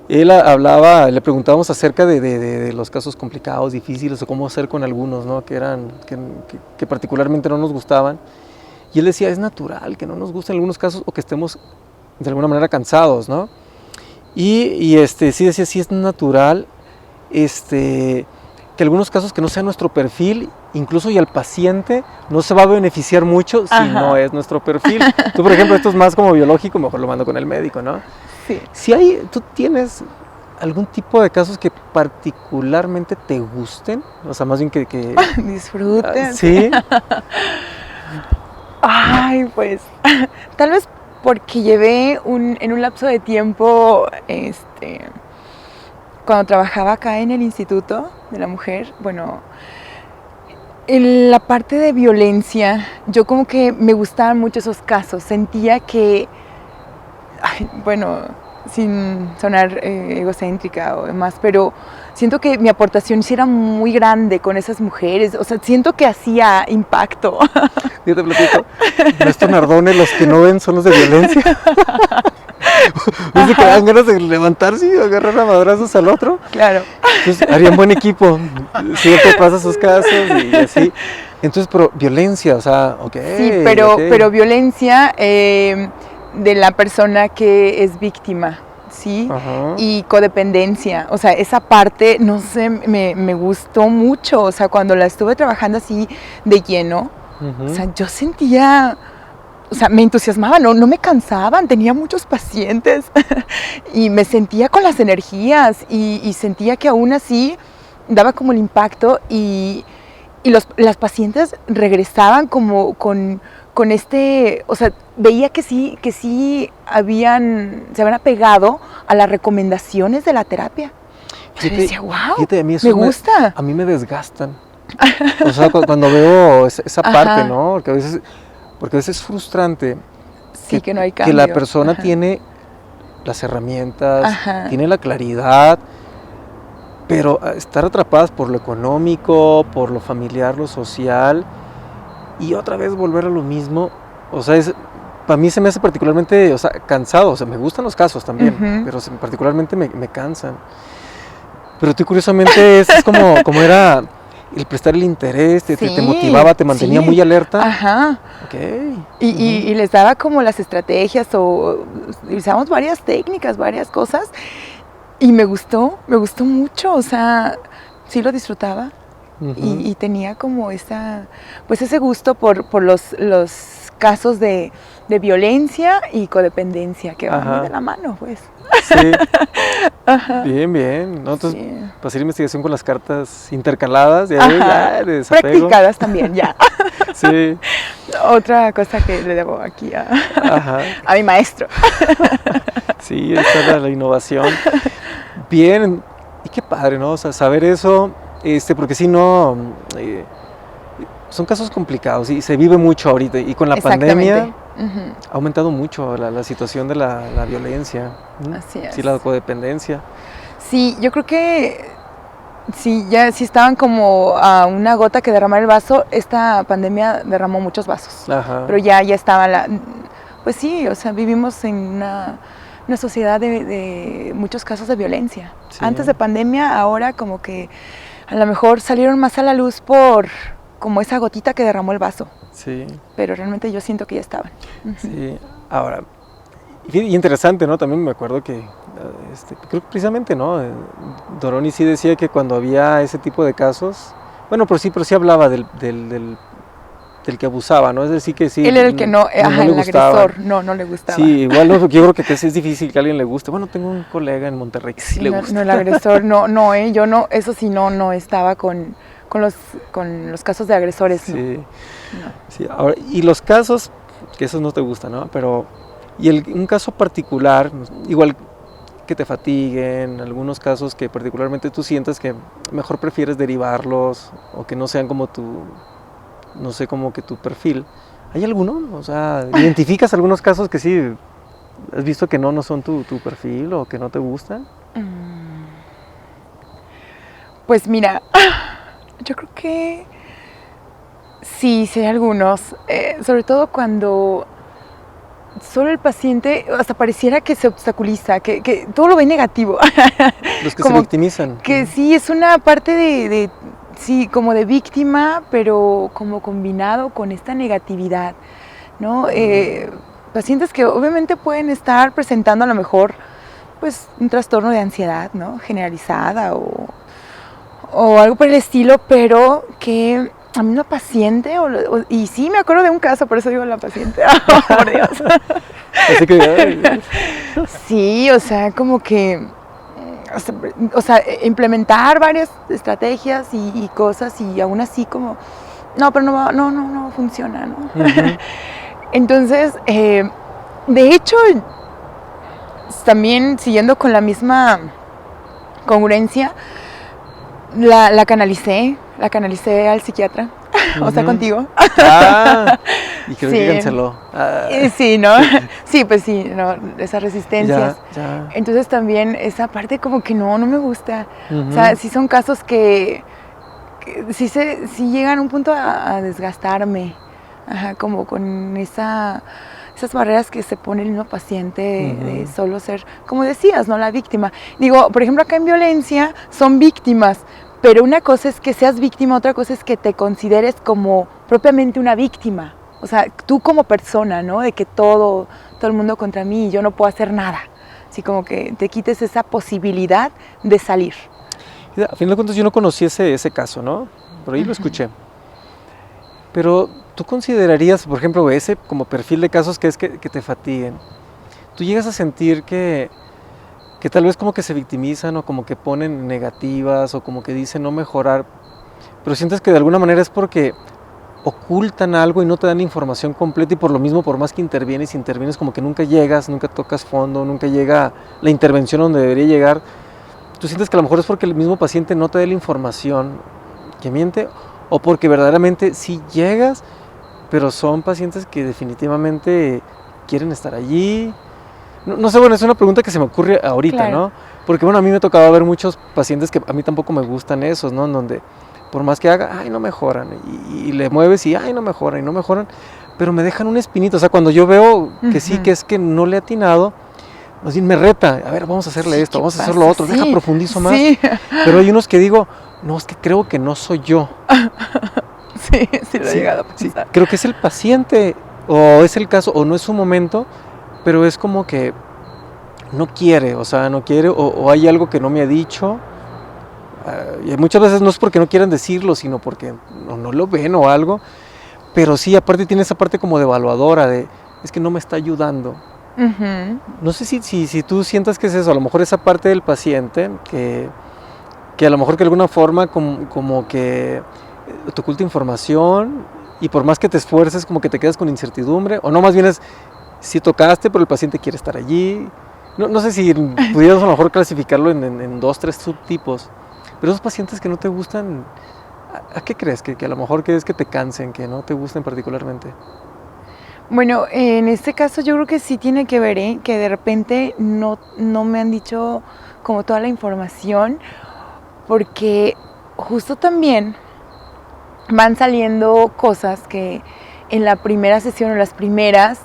él hablaba, le preguntábamos acerca de los casos complicados, difíciles, o cómo hacer con algunos, ¿no? que particularmente no nos gustaban. Y él decía, es natural que no nos gusten algunos casos o que estemos de alguna manera cansados, ¿no? Y sí decía, sí es natural que algunos casos que no sean nuestro perfil, incluso y al paciente no se va a beneficiar mucho si no es nuestro perfil. Tú, por ejemplo, esto es más como biológico, mejor lo mando con el médico, ¿no?
Sí.
¿Tú tienes algún tipo de casos que particularmente te gusten? O sea, más bien que
disfruten.
Sí.
Ay, pues, tal vez porque llevé en un lapso de tiempo, cuando trabajaba acá en el Instituto de la Mujer, bueno, en la parte de violencia, yo como que me gustaban mucho esos casos, sentía que, ay, bueno, sin sonar egocéntrica o demás, pero siento que mi aportación sí era muy grande con esas mujeres, o sea, siento que hacía impacto.
Yo te platico, maestro Nardone, los que no ven son los de violencia. Dice que dan ganas de levantarse y agarrar a madrazos al otro.
Claro.
Entonces harían buen equipo. Siempre pasa sus casos y así. Entonces, pero violencia, o sea, ok.
Sí, pero violencia de la persona que es víctima, ¿sí?
Ajá.
Y codependencia, o sea, esa parte, no sé, me gustó mucho, o sea, cuando la estuve trabajando así de lleno, o sea, yo sentía, o sea, me entusiasmaba, no me cansaban, tenía muchos pacientes y me sentía con las energías y sentía que aún así daba como el impacto y las pacientes regresaban como con o sea, veía que sí se habían apegado a las recomendaciones de la terapia. Yo decía, wow, me gusta.
A mí me desgastan. O sea, cuando veo esa parte, ¿no? Porque a veces es frustrante.
Sí, que no hay cambio.
Que la persona tiene las herramientas, tiene la claridad, pero estar atrapadas por lo económico, por lo familiar, lo social, y otra vez volver a lo mismo, o sea, para mí se me hace particularmente, o sea, cansado, o sea, me gustan los casos también, pero particularmente me cansan. Pero tú curiosamente es como era el prestar el interés, te motivaba, te mantenía muy alerta.
Ajá.
Okay.
Y les daba como las estrategias o usábamos varias técnicas, varias cosas, y me gustó mucho, o sea, sí lo disfrutaba. Y tenía como ese gusto por los casos de violencia y codependencia que van de la mano, pues.
Sí. Bien. ¿No? Entonces, para hacer investigación con las cartas intercaladas, de desapego.
Practicadas también, ya.
Sí.
Otra cosa que le debo aquí a mi maestro.
Sí, esa era la innovación. Bien, y qué padre, ¿no? O sea, saber eso, porque si no, son casos complicados y se vive mucho ahorita. Y con la pandemia ha aumentado mucho la situación de la violencia.
Así es.
Sí, la codependencia.
Sí, yo creo que sí estaban como a una gota que derramar el vaso. Esta pandemia derramó muchos vasos. Pero ya estaba pues sí, o sea, vivimos en una sociedad de muchos casos de violencia. Sí. Antes de pandemia, ahora como que a lo mejor salieron más a la luz por como esa gotita que derramó el vaso.
Sí.
Pero realmente yo siento que ya estaban.
Sí. Ahora, y interesante, ¿no? También me acuerdo que, creo que precisamente, ¿no? Doroni sí decía que cuando había ese tipo de casos, bueno, pero sí hablaba del que abusaba, ¿no? Es decir, que sí.
Él era el que no el agresor, no le gustaba.
Sí, igual yo creo que es difícil que a alguien le guste. Bueno, tengo un colega en Monterrey que sí le gusta.
No, el agresor, yo no, eso sí, no estaba con los casos de agresores.
Sí.
No.
Sí. Ahora, y los casos, que esos no te gustan, ¿no? Pero, un caso particular, igual que te fatiguen, algunos casos que particularmente tú sientas que mejor prefieres derivarlos o que no sean como no sé, como que tu perfil. ¿Hay alguno? O sea, ¿identificas algunos casos que sí ¿Has visto que no son tu perfil o que no te gustan?
Pues mira, yo creo que sí hay algunos, sobre todo cuando solo el paciente hasta pareciera que se obstaculiza, que todo lo ve negativo.
Los que
Como
se victimizan.
que sí, es una parte sí, como de víctima, pero como combinado con esta negatividad, ¿no? Pacientes que obviamente pueden estar presentando a lo mejor pues un trastorno de ansiedad, ¿no? Generalizada o algo por el estilo, pero que a mí una paciente, y sí me acuerdo de un caso, por eso digo la paciente, oh, por Dios.
Así que,
sí, o sea, como que, o sea, implementar varias estrategias y cosas y aún así como, no, pero no funciona, ¿no? Uh-huh. Entonces, de hecho, también siguiendo con la misma congruencia, la canalicé al psiquiatra, uh-huh. O sea, contigo.
Y creo que canceló.
Sí, ¿no? Sí, pues sí, no, esas resistencias.
Ya.
Entonces también esa parte como que no me gusta. Uh-huh. O sea, sí son casos que sí llegan a un punto a desgastarme, ajá, como con esas barreras que se pone el mismo paciente, uh-huh. De solo ser, como decías, ¿no? La víctima. Digo, por ejemplo, acá en violencia son víctimas, pero una cosa es que seas víctima, otra cosa es que te consideres como propiamente una víctima. O sea, tú como persona, ¿no? De que todo el mundo contra mí y yo no puedo hacer nada. Así como que te quites esa posibilidad de salir.
A fin de cuentas yo no conocí ese caso, ¿no? Por ahí lo escuché. Pero ¿tú considerarías, por ejemplo, ese como perfil de casos que es que te fatiguen? ¿Tú llegas a sentir que tal vez como que se victimizan o como que ponen negativas o como que dicen no mejorar, pero sientes que de alguna manera es porque ocultan algo y no te dan información completa y por lo mismo, por más que intervienes como que nunca llegas, nunca tocas fondo, nunca llega la intervención donde debería llegar? ¿Tú sientes que a lo mejor es porque el mismo paciente no te da la información que miente o porque verdaderamente sí llegas, pero son pacientes que definitivamente quieren estar allí? No sé, bueno, es una pregunta que se me ocurre ahorita, claro. ¿No? Porque bueno, a mí me tocaba ver muchos pacientes que a mí tampoco me gustan esos, ¿no? En donde por más que haga, ay, no mejoran, y le mueves y ay, no mejoran, pero me dejan un espinito. O sea, cuando yo veo que uh-huh. Sí, que es que no le he atinado, más bien me reta, a ver, vamos a hacerle esto, vamos a hacer lo otro, sí. Deja profundizo más. Sí. Pero hay unos que digo, no, es que creo que no soy yo.
Sí lo he llegado a pensar.
Sí, creo que es el paciente, o es el caso, o no es su momento, pero es como que no quiere, o hay algo que no me ha dicho. Y muchas veces no es porque no quieran decirlo, sino porque no lo ven o algo. Pero sí, aparte tiene esa parte como de evaluadora, es que no me está ayudando. Uh-huh. No sé si tú sientas que es eso, a lo mejor esa parte del paciente que a lo mejor que de alguna forma como que te oculta información y por más que te esfuerces como que te quedas con incertidumbre, o no, más bien es si tocaste pero el paciente quiere estar allí. No sé si pudiéramos a lo mejor clasificarlo en 2, 3 subtipos, pero esos pacientes que no te gustan, ¿a qué crees? Que a lo mejor que es que te cansen, que no te gusten particularmente.
Bueno, en este caso yo creo que sí tiene que ver, que de repente no me han dicho como toda la información, porque justo también van saliendo cosas que en la primera sesión o las primeras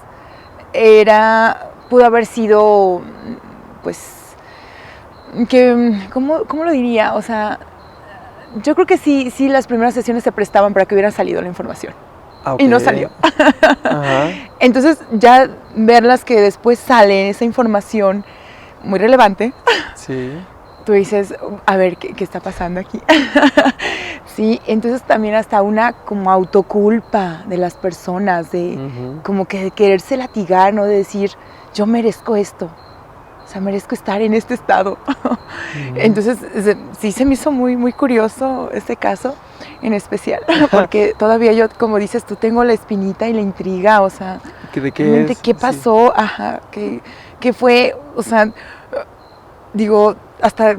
pudo haber sido, pues, que, ¿cómo lo diría? O sea, yo creo que sí las primeras sesiones se prestaban para que hubiera salido la información. Okay. Y no salió. Uh-huh. Entonces ya verlas que después sale esa información muy relevante.
Sí.
Tú dices, a ver, ¿qué está pasando aquí? Sí, entonces también hasta una como autoculpa de las personas, de uh-huh. Como que de quererse latigar, ¿no? De decir, yo merezco esto. O sea, merezco estar en este estado. Uh-huh. Entonces, sí se me hizo muy, muy curioso este caso en especial, porque todavía yo, como dices tú, tengo la espinita y la intriga, o sea,
¿de qué
pasó? Sí. Ajá, ¿qué fue? O sea, digo, hasta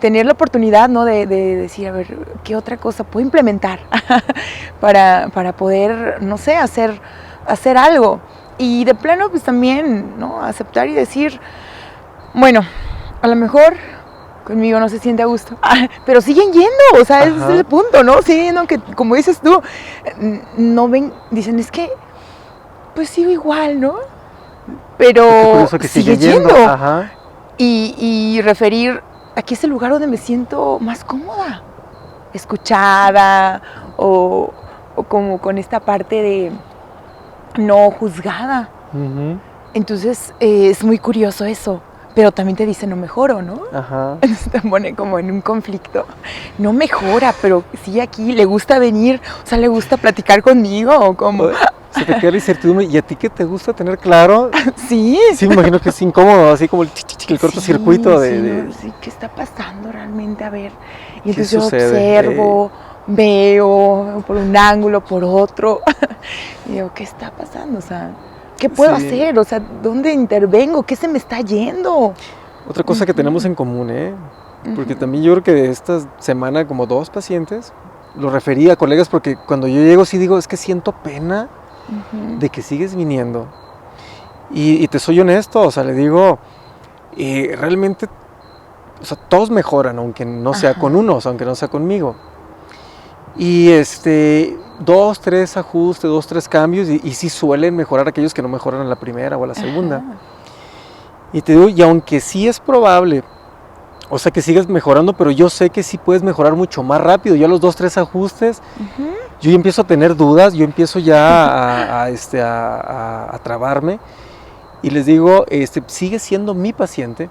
tener la oportunidad, ¿no? De decir, a ver, ¿qué otra cosa puedo implementar para poder, no sé, hacer algo? Y de plano, pues también, ¿no? Aceptar y decir, bueno, a lo mejor conmigo no se siente a gusto, pero siguen yendo, o sea, ese es el punto, ¿no? Siguen yendo, aunque, como dices tú, no ven, dicen, es que, pues sigo igual, ¿no? Pero
que
sigue
yendo.
Ajá. Y referir, aquí es el lugar donde me siento más cómoda, escuchada, o como con esta parte de no juzgada. Entonces es muy curioso eso, pero también te dice no mejoro, ¿no? Entonces te pone como en un conflicto. No mejora, pero sí aquí le gusta venir, o sea, le gusta platicar conmigo, o como...
Se te queda la incertidumbre, ¿y a ti qué te gusta tener claro?
Sí.
Sí, me imagino que es incómodo, así como el cortocircuito
Sí, ¿qué está pasando realmente? A ver, y entonces yo observo, veo por un ángulo, por otro, y digo, ¿qué está pasando? O sea, ¿qué puedo hacer? O sea, ¿dónde intervengo? ¿Qué se me está yendo?
Otra cosa que tenemos en común, porque también yo creo que de esta semana como 2 pacientes, lo referí a colegas porque cuando yo llego sí digo, es que siento pena de que sigues viniendo. Y te soy honesto, o sea, le digo, realmente, o sea, todos mejoran, aunque no sea con uno, o sea, aunque no sea conmigo. Y 2, 3 ajustes, 2, 3 cambios, y sí suelen mejorar aquellos que no mejoran a la primera o a la segunda. Y te digo, y aunque sí es probable, o sea, que sigues mejorando, pero yo sé que sí puedes mejorar mucho más rápido. Yo a los 2, 3 ajustes, yo ya empiezo a tener dudas, yo empiezo ya a trabarme. Y les digo, sigue siendo mi paciente,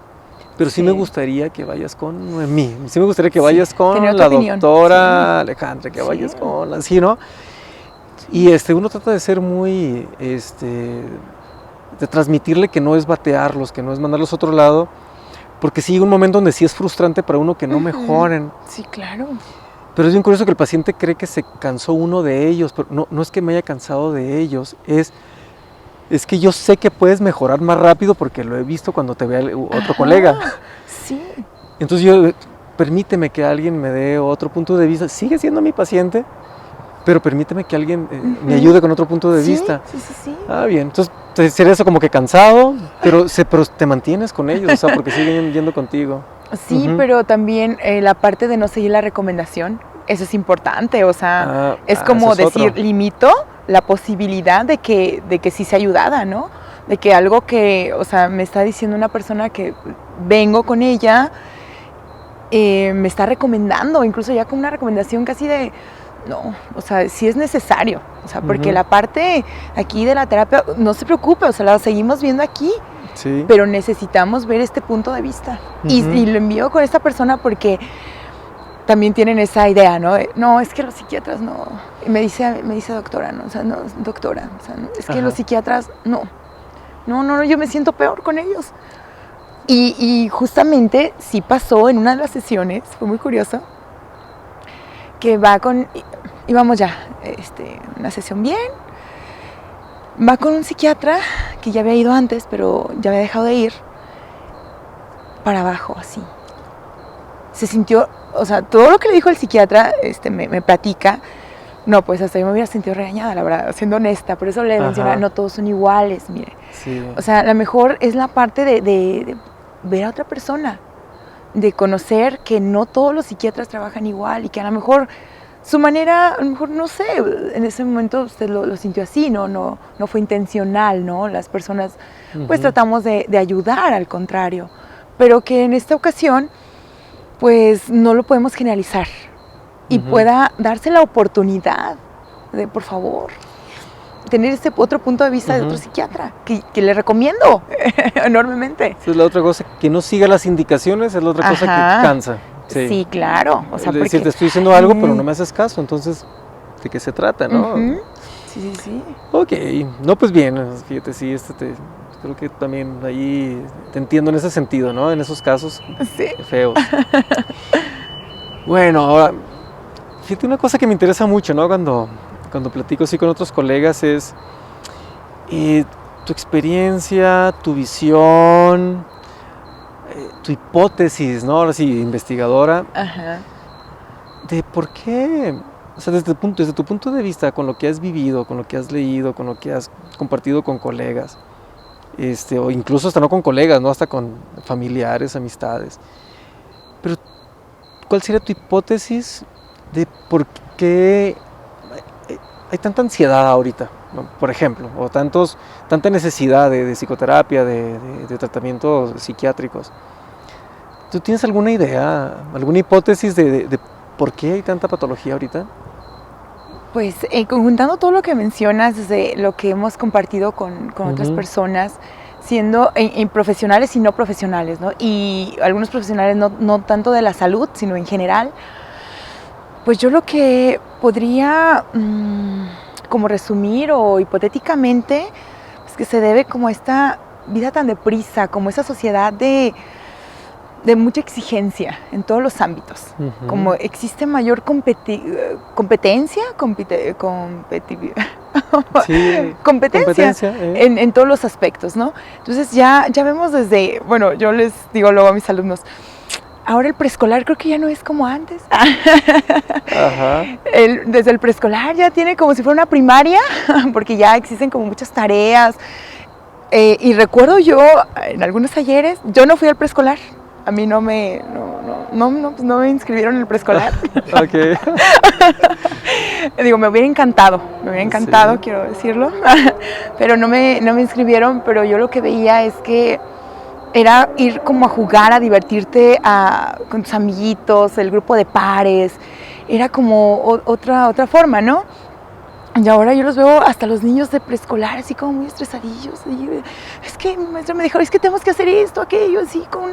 pero sí me gustaría que vayas con mí. Sí me gustaría que vayas con la doctora Alejandra, que vayas con la... ¿Sí, no? Y uno trata de ser muy... de transmitirle que no es batearlos, que no es mandarlos a otro lado, porque sí llega un momento donde sí es frustrante para uno que no mejoren.
Sí, claro.
Pero es bien curioso que el paciente cree que se cansó uno de ellos, pero no es que me haya cansado de ellos, es que yo sé que puedes mejorar más rápido porque lo he visto cuando te vea otro colega.
Sí.
Entonces permíteme que alguien me dé otro punto de vista. Sigue siendo mi paciente, pero permíteme que alguien me ayude con otro punto de vista.
Sí.
Ah, bien. Entonces sería eso como que cansado, pero te mantienes con ellos, o sea, porque siguen yendo contigo.
Sí, pero también la parte de no seguir la recomendación, eso es importante, o sea, es como decir, limito la posibilidad de que sí sea ayudada, ¿no? De que algo que, o sea, me está diciendo una persona que vengo con ella, me está recomendando, incluso ya con una recomendación casi de, no, o sea, sí es necesario, o sea, porque la parte aquí de la terapia, no se preocupe, o sea, la seguimos viendo aquí, pero necesitamos ver este punto de vista. Y lo envío con esta persona porque también tienen esa idea, ¿no? No, es que los psiquiatras no. Y me dice doctora, ¿no? O sea, no, doctora, o sea, no, es que los psiquiatras, no, yo me siento peor con ellos. Y justamente sí pasó en una de las sesiones, fue muy curioso, que íbamos ya, una sesión bien, va con un psiquiatra que ya había ido antes, pero ya había dejado de ir, para abajo, así. Se sintió, o sea, todo lo que le dijo el psiquiatra, me platica, no, pues hasta yo me hubiera sentido regañada, la verdad, siendo honesta, por eso le mencionaba, no todos son iguales, mire. Sí. O sea, a lo mejor es la parte de ver a otra persona, de conocer que no todos los psiquiatras trabajan igual y que a lo mejor su manera, a lo mejor, no sé, en ese momento usted lo sintió así, no fue intencional, ¿no? Las personas, pues tratamos de ayudar, al contrario, pero que en esta ocasión, pues no lo podemos generalizar y pueda darse la oportunidad de, por favor, tener este otro punto de vista de otro psiquiatra, que le recomiendo enormemente.
Esa es la otra cosa, que no siga las indicaciones, es la otra cosa que cansa.
Sí, claro. O sea,
es decir, te estoy diciendo algo, pero no me haces caso, entonces, ¿de qué se trata, no?
Sí.
Ok, no, pues bien, fíjate, sí, creo que también ahí te entiendo en ese sentido, ¿no? En esos casos feos. Bueno, ahora, fíjate, una cosa que me interesa mucho, ¿no? Cuando platico así con otros colegas es tu experiencia, tu visión, tu hipótesis, ¿no? Ahora sí, investigadora, de por qué O sea, desde tu punto de vista, con lo que has vivido, con lo que has leído, con lo que has compartido con colegas, o incluso hasta no con colegas, ¿no? Hasta con familiares, amistades. Pero, ¿cuál sería tu hipótesis de por qué hay tanta ansiedad ahorita, ¿no? Por ejemplo, o tanta necesidad de psicoterapia, de tratamientos psiquiátricos? ¿Tú tienes alguna idea, alguna hipótesis de por qué hay tanta patología ahorita?
Pues conjuntando todo lo que mencionas, desde lo que hemos compartido con otras personas, siendo profesionales y no profesionales, ¿no? Y algunos profesionales no tanto de la salud, sino en general, pues yo lo que podría como resumir o hipotéticamente, es que se debe como a esta vida tan deprisa, como esa sociedad de mucha exigencia en todos los ámbitos. Como existe mayor competencia
Sí,
competencia en todos los aspectos, ¿no? Entonces ya vemos desde, bueno, yo les digo luego a mis alumnos, ahora el preescolar creo que ya no es como antes.
Ajá.
Desde el preescolar ya tiene como si fuera una primaria, porque ya existen como muchas tareas. Y recuerdo yo, en algunos talleres, yo no fui al preescolar. A mí no me inscribieron en el preescolar.
Ok.
Digo, me hubiera encantado, sí, quiero decirlo, pero no me inscribieron, pero yo lo que veía es que era ir como a jugar, a divertirte con tus amiguitos, el grupo de pares, era como otra forma, ¿no? Y ahora yo los veo hasta los niños de preescolar así como muy estresadillos. Y es que mi maestra me dijo, es que tenemos que hacer esto, aquello, así con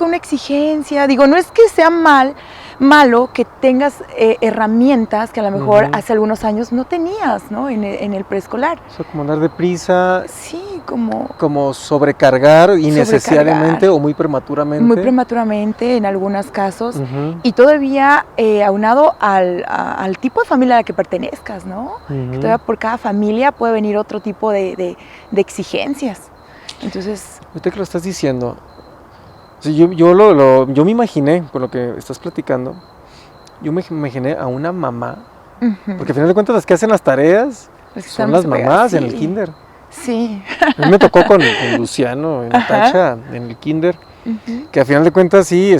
una exigencia. Digo, no es que sea malo que tengas herramientas que a lo mejor hace algunos años no tenías, ¿no? En el preescolar.
O sea, como andar deprisa.
Sí,
como sobrecargar innecesariamente o muy prematuramente.
Muy prematuramente en algunos casos. Y todavía aunado al tipo de familia a la que pertenezcas, ¿no? Que todavía por cada familia puede venir otro tipo de exigencias. Entonces...
Ahorita que lo estás diciendo, o sea, yo me imaginé, con lo que estás platicando, yo me imaginé a una mamá, porque al final de cuentas las que hacen las tareas son las mamás en el kinder.
Sí.
A mí me tocó con Luciano y Natacha en el kinder, que al final de cuentas sí,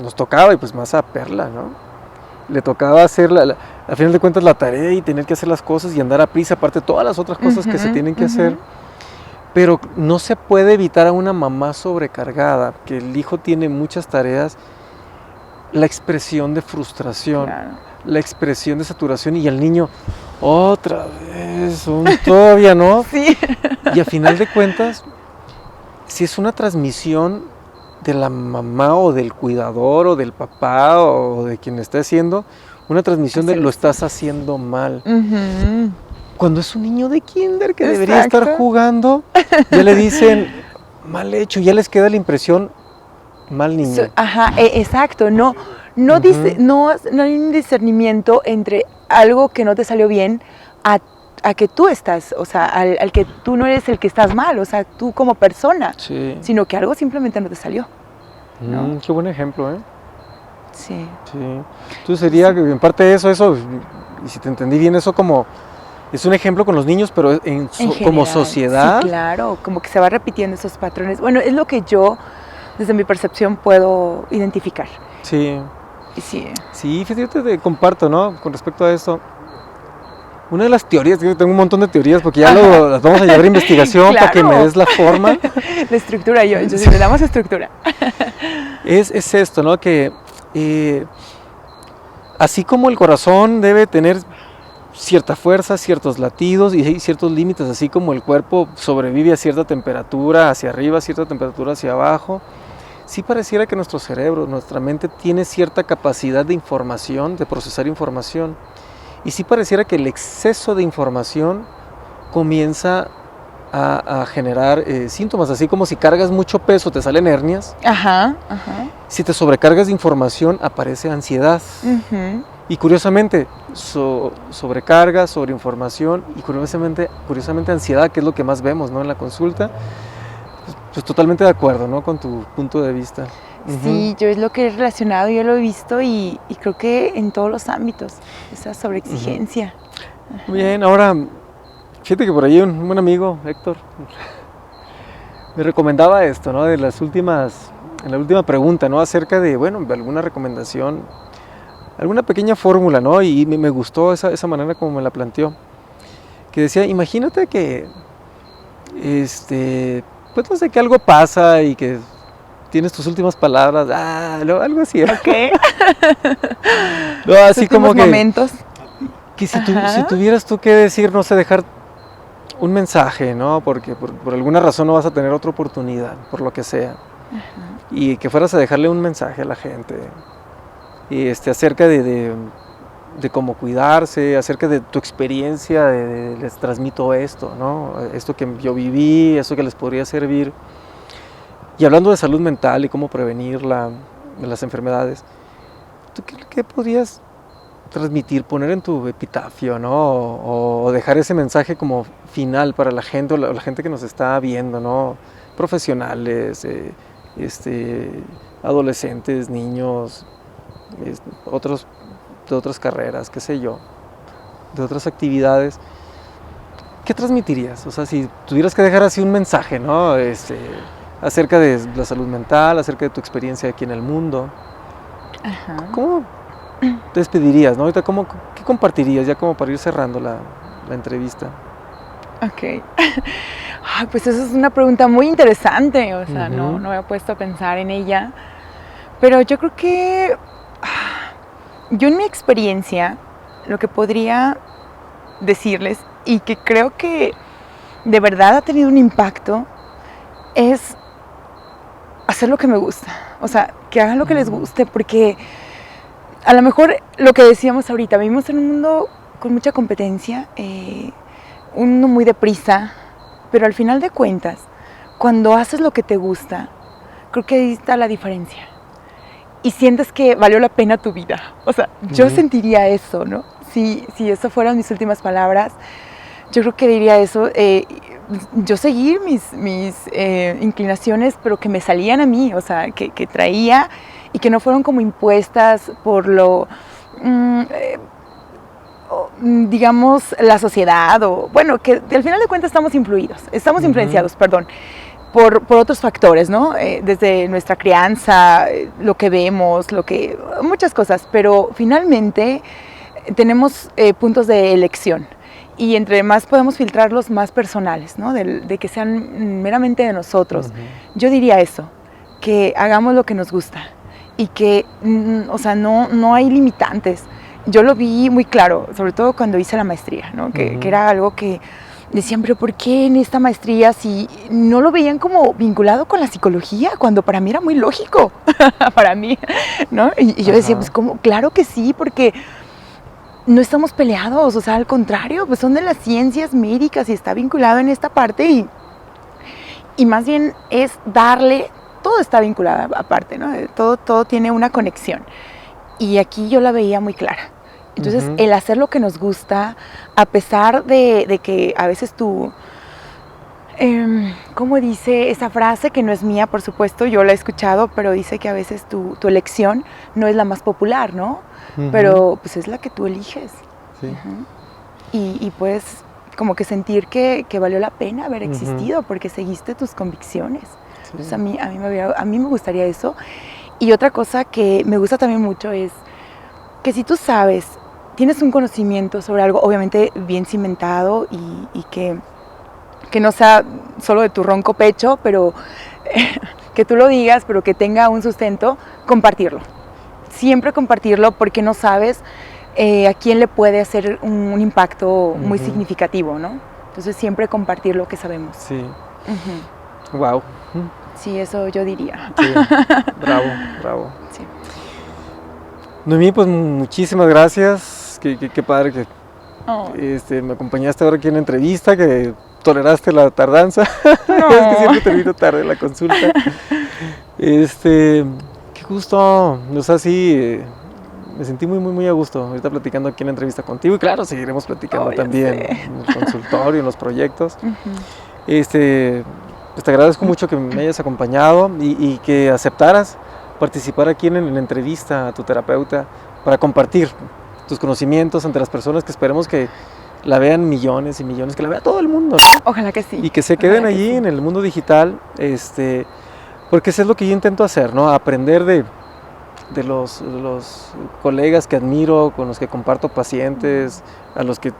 nos tocaba, y pues más a Perla, ¿no? Le tocaba hacer, al final de cuentas, la tarea y tener que hacer las cosas y andar a prisa, aparte de todas las otras cosas que se tienen que hacer. Pero no se puede evitar a una mamá sobrecargada, que el hijo tiene muchas tareas, la expresión de frustración, la expresión de saturación, y el niño, otra vez, todavía no.
Sí.
Y a final de cuentas, si es una transmisión de la mamá o del cuidador o del papá o de quien esté haciendo, una transmisión de lo estás haciendo mal. Cuando es un niño de kinder que debería estar jugando, ya le dicen mal hecho, ya les queda la impresión mal niño.
Exacto, no hay un discernimiento entre algo que no te salió bien a que tú estás, o sea, al que tú no eres el que estás mal, o sea, tú como persona, sino que algo simplemente no te salió, ¿no?
Qué buen ejemplo, ¿eh?
Sí.
Entonces sería que en parte eso, y si te entendí bien, eso como... Es un ejemplo con los niños, pero como sociedad.
Sí, claro, como que se va repitiendo esos patrones. Bueno, es lo que yo, desde mi percepción, puedo identificar.
Sí.
Sí,
fíjate, te comparto, ¿no? Con respecto a esto. Una de las teorías, tengo un montón de teorías, porque ya las vamos a llevar a investigación para que me des la forma.
La estructura, entonces le damos estructura.
Es esto, ¿no? Que así como el corazón debe tener cierta fuerza, ciertos latidos y hay ciertos límites, así como el cuerpo sobrevive a cierta temperatura hacia arriba, cierta temperatura hacia abajo, sí pareciera que nuestro cerebro, nuestra mente tiene cierta capacidad de información, de procesar información, y sí pareciera que el exceso de información comienza a generar síntomas, así como si cargas mucho peso te salen hernias. Si te sobrecargas de información aparece ansiedad. Y curiosamente, sobrecarga, sobreinformación y curiosamente ansiedad, que es lo que más vemos, ¿no? En la consulta. Pues totalmente de acuerdo, ¿no? Con tu punto de vista.
Sí, yo es lo que he relacionado, yo lo he visto y creo que en todos los ámbitos, esa sobreexigencia.
Muy bien, ahora, fíjate que por ahí un buen amigo, Héctor, me recomendaba esto, ¿no? En la última pregunta, ¿no? Acerca de, bueno, de alguna recomendación, alguna pequeña fórmula, ¿no? Y me gustó esa manera como me la planteó. Que decía, imagínate que, pues no sé, que algo pasa y que tienes tus últimas palabras, algo así.
Ok.
No, así como que,
momentos.
que si tuvieras tú que decir, no sé, dejar un mensaje, ¿no? Porque por alguna razón no vas a tener otra oportunidad, por lo que sea.
Ajá.
Y que fueras a dejarle un mensaje a la gente. Y acerca de cómo cuidarse, acerca de tu experiencia, les transmito esto, ¿no? Esto que yo viví, esto que les podría servir. Y hablando de salud mental y cómo prevenirla, de las enfermedades, ¿tú qué podrías transmitir, poner en tu epitafio, ¿no? O dejar ese mensaje como final para la gente, o la gente que nos está viendo, ¿no? Profesionales, adolescentes, niños, otros de otras carreras, qué sé yo, de otras actividades. ¿Qué transmitirías? O sea, si tuvieras que dejar así un mensaje, ¿no? Acerca de la salud mental, acerca de tu experiencia aquí en el mundo.
Ajá.
¿Cómo te despedirías, ¿no? Ahorita, ¿qué compartirías ya como para ir cerrando la entrevista?
Ok. Pues esa es una pregunta muy interesante, o sea, no me he puesto a pensar en ella, pero yo creo que yo en mi experiencia lo que podría decirles y que creo que de verdad ha tenido un impacto es hacer lo que me gusta, o sea, que hagan lo que les guste, porque a lo mejor lo que decíamos ahorita, vivimos en un mundo con mucha competencia, un mundo muy deprisa, pero al final de cuentas, cuando haces lo que te gusta, creo que ahí está la diferencia. Y sientes que valió la pena tu vida. O sea, yo sentiría eso, ¿no? Si eso fueran mis últimas palabras, yo creo que diría eso. Yo seguir mis inclinaciones, pero que me salían a mí, o sea, que traía y que no fueron como impuestas por digamos, la sociedad, o bueno, que al final de cuentas estamos influenciados, perdón, por otros factores, ¿no? Desde nuestra crianza, lo que vemos, muchas cosas, pero finalmente tenemos puntos de elección y entre más podemos filtrarlos, más personales, ¿no? De que sean meramente de nosotros. Yo diría eso, que hagamos lo que nos gusta y que, o sea, no hay limitantes. Yo lo vi muy claro, sobre todo cuando hice la maestría, ¿no? Que era algo que decían, pero ¿por qué en esta maestría si no lo veían como vinculado con la psicología? Cuando para mí era muy lógico, para mí, ¿no? Y yo decía, pues ¿cómo? Claro que sí, porque no estamos peleados, o sea, al contrario, pues son de las ciencias médicas y está vinculado en esta parte y más bien es darle, todo está vinculado aparte, ¿no? Todo tiene una conexión y aquí yo la veía muy clara. Entonces, el hacer lo que nos gusta, a pesar de que a veces ¿cómo dice esa frase? Que no es mía, por supuesto, yo la he escuchado, pero dice que a veces tu elección no es la más popular, ¿no? Pero pues es la que tú eliges.
Sí.
Y puedes como que sentir que valió la pena haber existido porque seguiste tus convicciones. Sí. Entonces, a mí me gustaría eso. Y otra cosa que me gusta también mucho es que si tú sabes, tienes un conocimiento sobre algo, obviamente bien cimentado y que no sea solo de tu ronco pecho, pero que tú lo digas, pero que tenga un sustento, compartirlo. Siempre compartirlo porque no sabes a quién le puede hacer un impacto muy significativo, ¿no? Entonces siempre compartir lo que sabemos.
Sí. Wow.
Sí, eso yo diría.
Sí. Bravo.
Sí.
Noemí, pues muchísimas gracias. Qué padre que me acompañaste ahora aquí en la entrevista, que toleraste la tardanza.
No.
Es que siempre termino tarde la consulta. Qué gusto. O sea, sí, me sentí muy a gusto ahorita platicando aquí en la entrevista contigo. Y claro, seguiremos platicando también en el consultorio, en los proyectos. Pues te agradezco mucho que me hayas acompañado y que aceptaras participar aquí en la entrevista a tu terapeuta para compartir tus conocimientos ante las personas que esperemos que la vean millones y millones, que la vea todo el mundo, ¿no?
Ojalá que sí.
Y que se queden
Ojalá que
allí
sí.
en el mundo digital, porque eso es lo que yo intento hacer, ¿no? Aprender de los colegas que admiro, con los que comparto pacientes, a los que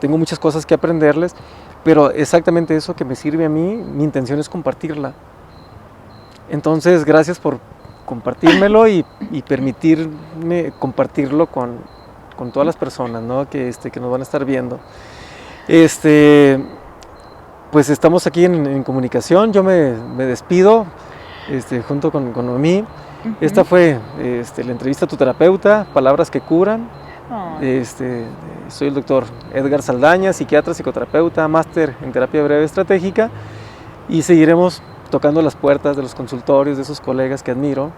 tengo muchas cosas que aprenderles, pero exactamente eso que me sirve a mí, mi intención es compartirla. Entonces, gracias por compartírmelo y permitirme compartirlo con todas las personas, ¿no? que nos van a estar viendo. Pues estamos aquí en comunicación, yo me despido junto con Noemí. Esta fue la entrevista a tu terapeuta, Palabras que Curan.
Oh.
Soy el doctor Edgar Saldaña, psiquiatra, psicoterapeuta, máster en terapia breve estratégica, y seguiremos tocando las puertas de los consultorios de esos colegas que admiro,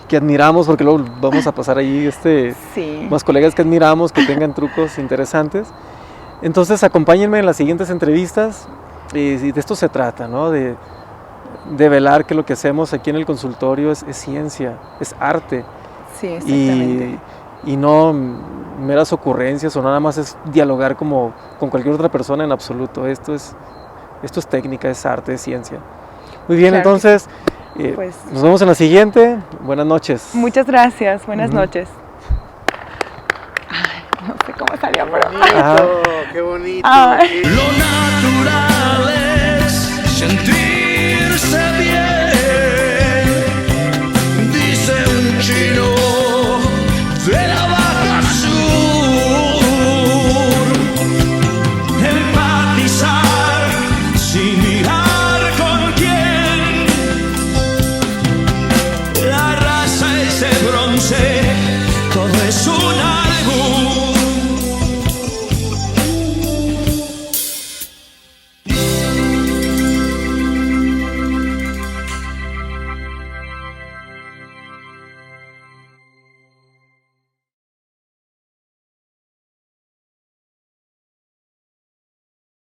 que admiramos, porque luego vamos a pasar ahí
Sí.
más colegas que admiramos, que tengan trucos interesantes. Entonces acompáñenme en las siguientes entrevistas, y de esto se trata, ¿no? De velar que lo que hacemos aquí en el consultorio es ciencia, es arte.
Sí, exactamente.
Y no meras ocurrencias o nada más es dialogar como con cualquier otra persona en absoluto. Esto es técnica, es arte, es ciencia. Muy bien,
Claro,
entonces
pues,
nos vemos en la siguiente. Buenas noches.
muchas gracias, buenas noches. Ay, no sé cómo salió, pero...
Bonito, qué bonito.
Ay.
Qué-